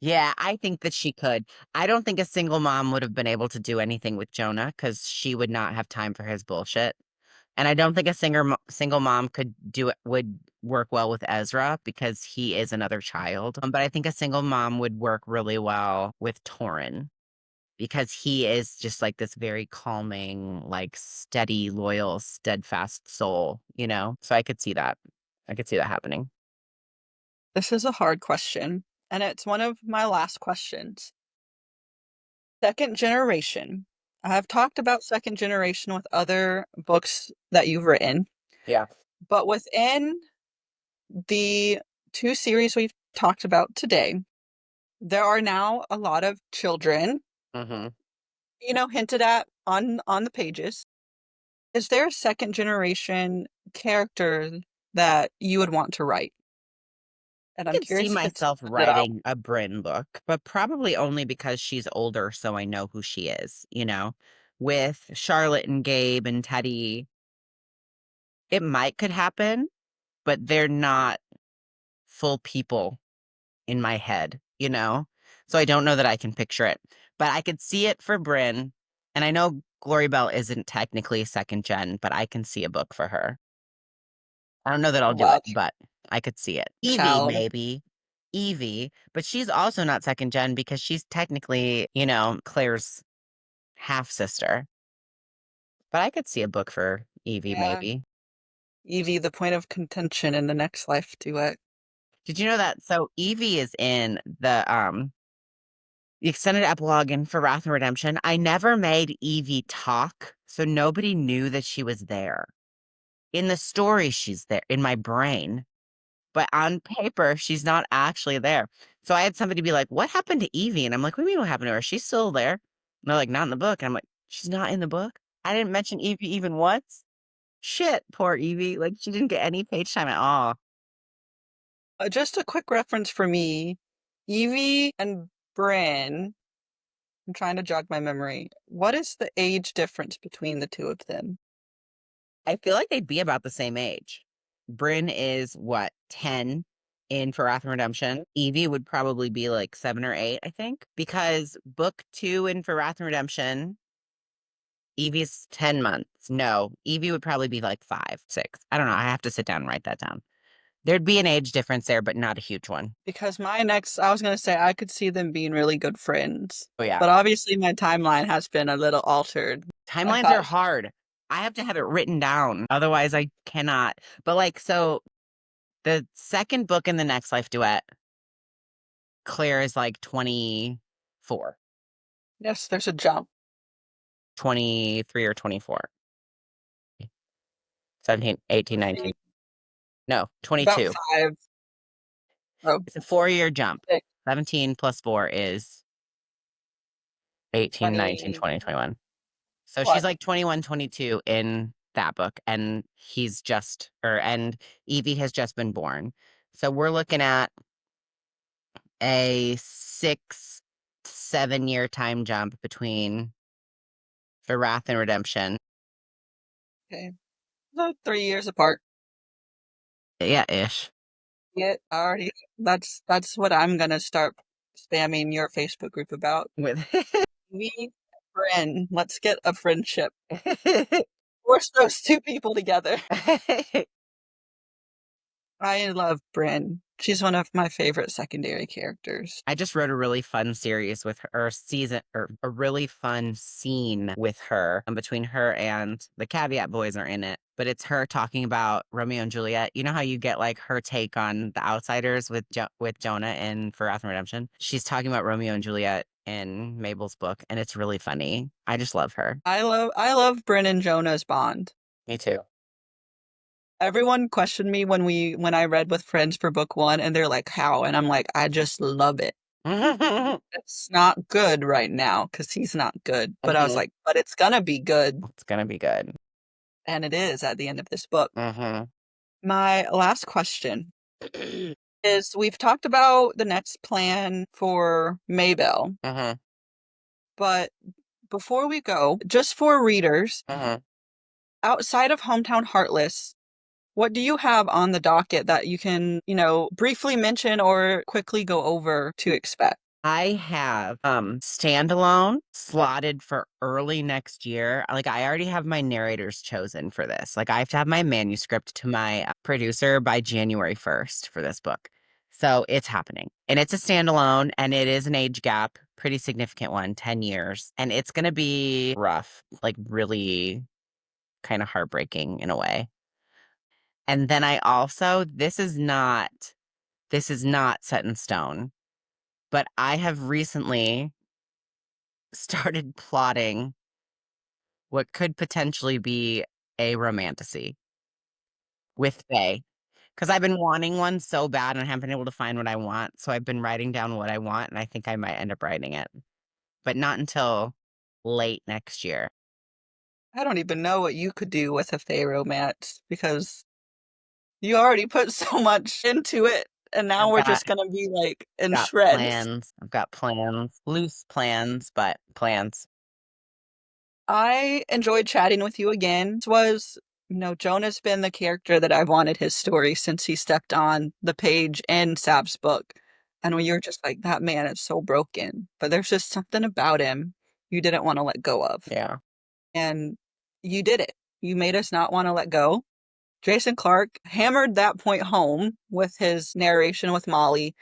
Yeah, I think that she could. I don't think a single mom would have been able to do anything with Jonah because she would not have time for his bullshit. And I don't think a single mom would work well with Ezra because he is another child. But I think a single mom would work really well with Torrin because he is just like this very calming, like steady, loyal, steadfast soul, you know? So I could see that. I could see that happening. This is a hard question, and it's one of my last questions. Second generation. I have talked about second generation with other books that you've written, Yeah. but within the two series we've talked about today, there are now a lot of children, Hmm. hinted at on the pages. Is there a second generation character that you would want to write? And I I'm could see curious if it's myself that I writing a Bryn book, but probably only because she's older, so I know who she is, you know? With Charlotte and Gabe and Teddy, it might could happen, but they're not full people in my head, you know? So I don't know that I can picture it. But I could see it for Bryn. And I know Glory Bell isn't technically second gen, but I can see a book for her. I don't know that I'll do love it, but I could see it. Evie, child. maybe. Evie, but she's also not second gen because she's technically, Claire's half sister. But I could see a book for Evie, Yeah. maybe. Evie, the point of contention in the next life duet. Did you know that? So Evie is in the extended epilogue in For Wrath and Redemption. I never made Evie talk, so nobody knew that she was there. In the story, she's there in my brain, but on paper, she's not actually there. So I had somebody be like, "What happened to Evie?" And I'm like, "What do you mean what happened to her? She's still there." And they're like, "Not in the book." And I'm like, "She's not in the book? I didn't mention Evie even once? Shit, poor Evie. Like, she didn't get any page time at all." Just a quick reference for me, Evie and Bryn. I'm trying to jog my memory. What is the age difference between the two of them? I feel like they'd be about the same age. Bryn is what, 10 in For Wrath and Redemption. Evie would probably be like 7 or 8, I think, because book 2 in For Wrath and Redemption, Evie's 10 months. No, Evie would probably be like 5, 6. I don't know. I have to sit down and write that down. There'd be an age difference there, but not a huge one. Because I was gonna say I could see them being really good friends, Oh, yeah. but obviously my timeline has been a little altered. I Timelines thought, are hard. I have to have it written down. Otherwise, I cannot. But like, so the second book in the Next Life duet, Claire is like 24, yes, there's a jump. 23 or 24, 17, 18, 19. No, About 22. 5, oh, It's a 4-year jump. 6, 17 plus 4 is 18, 19, 20, 20, 21. So she's what? like 21, 22 in that book, and and Evie has just been born. So we're looking at a 6, 7 year time jump between For Wrath and Redemption. Okay. So 3 years apart. Yeah, ish. Yeah, already that's what I'm gonna start spamming your Facebook group about. with Me, Bryn, let's get a friendship. Force those two people together. I love Bryn. She's one of my favorite secondary characters. I just wrote a really fun series with her, or season, or a really fun scene with her, between her and the Caveat boys are in it. But it's her talking about Romeo and Juliet. You know how you get like her take on The Outsiders with with Jonah in For Wrath and Redemption? She's talking about Romeo and Juliet in Mabel's book, and it's really funny. I just love her. I love Bryn and Jonah's bond. Me too. Everyone questioned me when I read with friends for book one, and they're like, "How?" And I'm like, "I just love it. Mhm. It's not good right now because he's not good." But I was like, "But it's gonna be good," It's gonna be good. and it is at the end of this book. Hmm. My last question is: we've talked about the next plan for Maybelle, Hmm. but before we go, just for readers Hmm. outside of Hometown Heartless, what do you have on the docket that you can, briefly mention or quickly go over to expect? I have standalone slotted for early next year. Like I already have my narrators chosen for this. Like I have to have my manuscript to my producer by January 1st for this book. So it's happening. And it's a standalone and it is an age gap, pretty significant one, 10 years. And it's going to be rough, like really kind of heartbreaking in a way. And then I also this is not set in stone, but I have recently started plotting what could potentially be a romantasy with Faye. Because I've been wanting one so bad and I haven't been able to find what I want. So I've been writing down what I want and I think I might end up writing it, but not until late next year. I don't even know what you could do with a Fey romance because you already put so much into it, and now I've we're got just gonna be like in got shreds. plans. I've got plans, loose plans, but plans. I enjoyed chatting with you again. This was, Jonah's been the character that I've wanted his story since he stepped on the page in Sav's book. And when you're just like, that man is so broken, but there's just something about him you didn't want to let go of. Yeah. And you did it. You made us not want to let go. Jason Clark hammered that point home with his narration with Molly,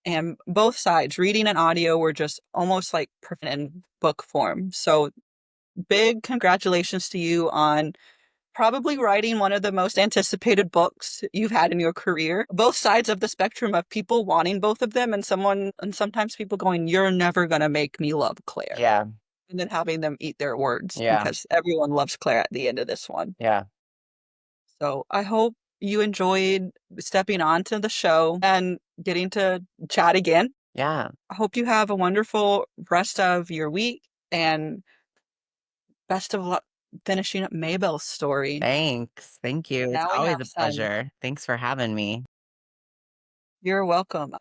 and both sides, reading and audio, were just almost like perfect in book form. So big congratulations to you on probably writing one of the most anticipated books you've had in your career. Both sides of the spectrum of people wanting both of them, and sometimes people going, "You're never gonna make me love Claire." Yeah. And then having them eat their words Yeah. because everyone loves Claire at the end of this one. Yeah. So I hope you enjoyed stepping onto the show and getting to chat again. Yeah. I hope you have a wonderful rest of your week and best of luck finishing up Maybelle's story. Thanks. Thank you. It's Now we always have a some. pleasure. Thanks for having me. You're welcome.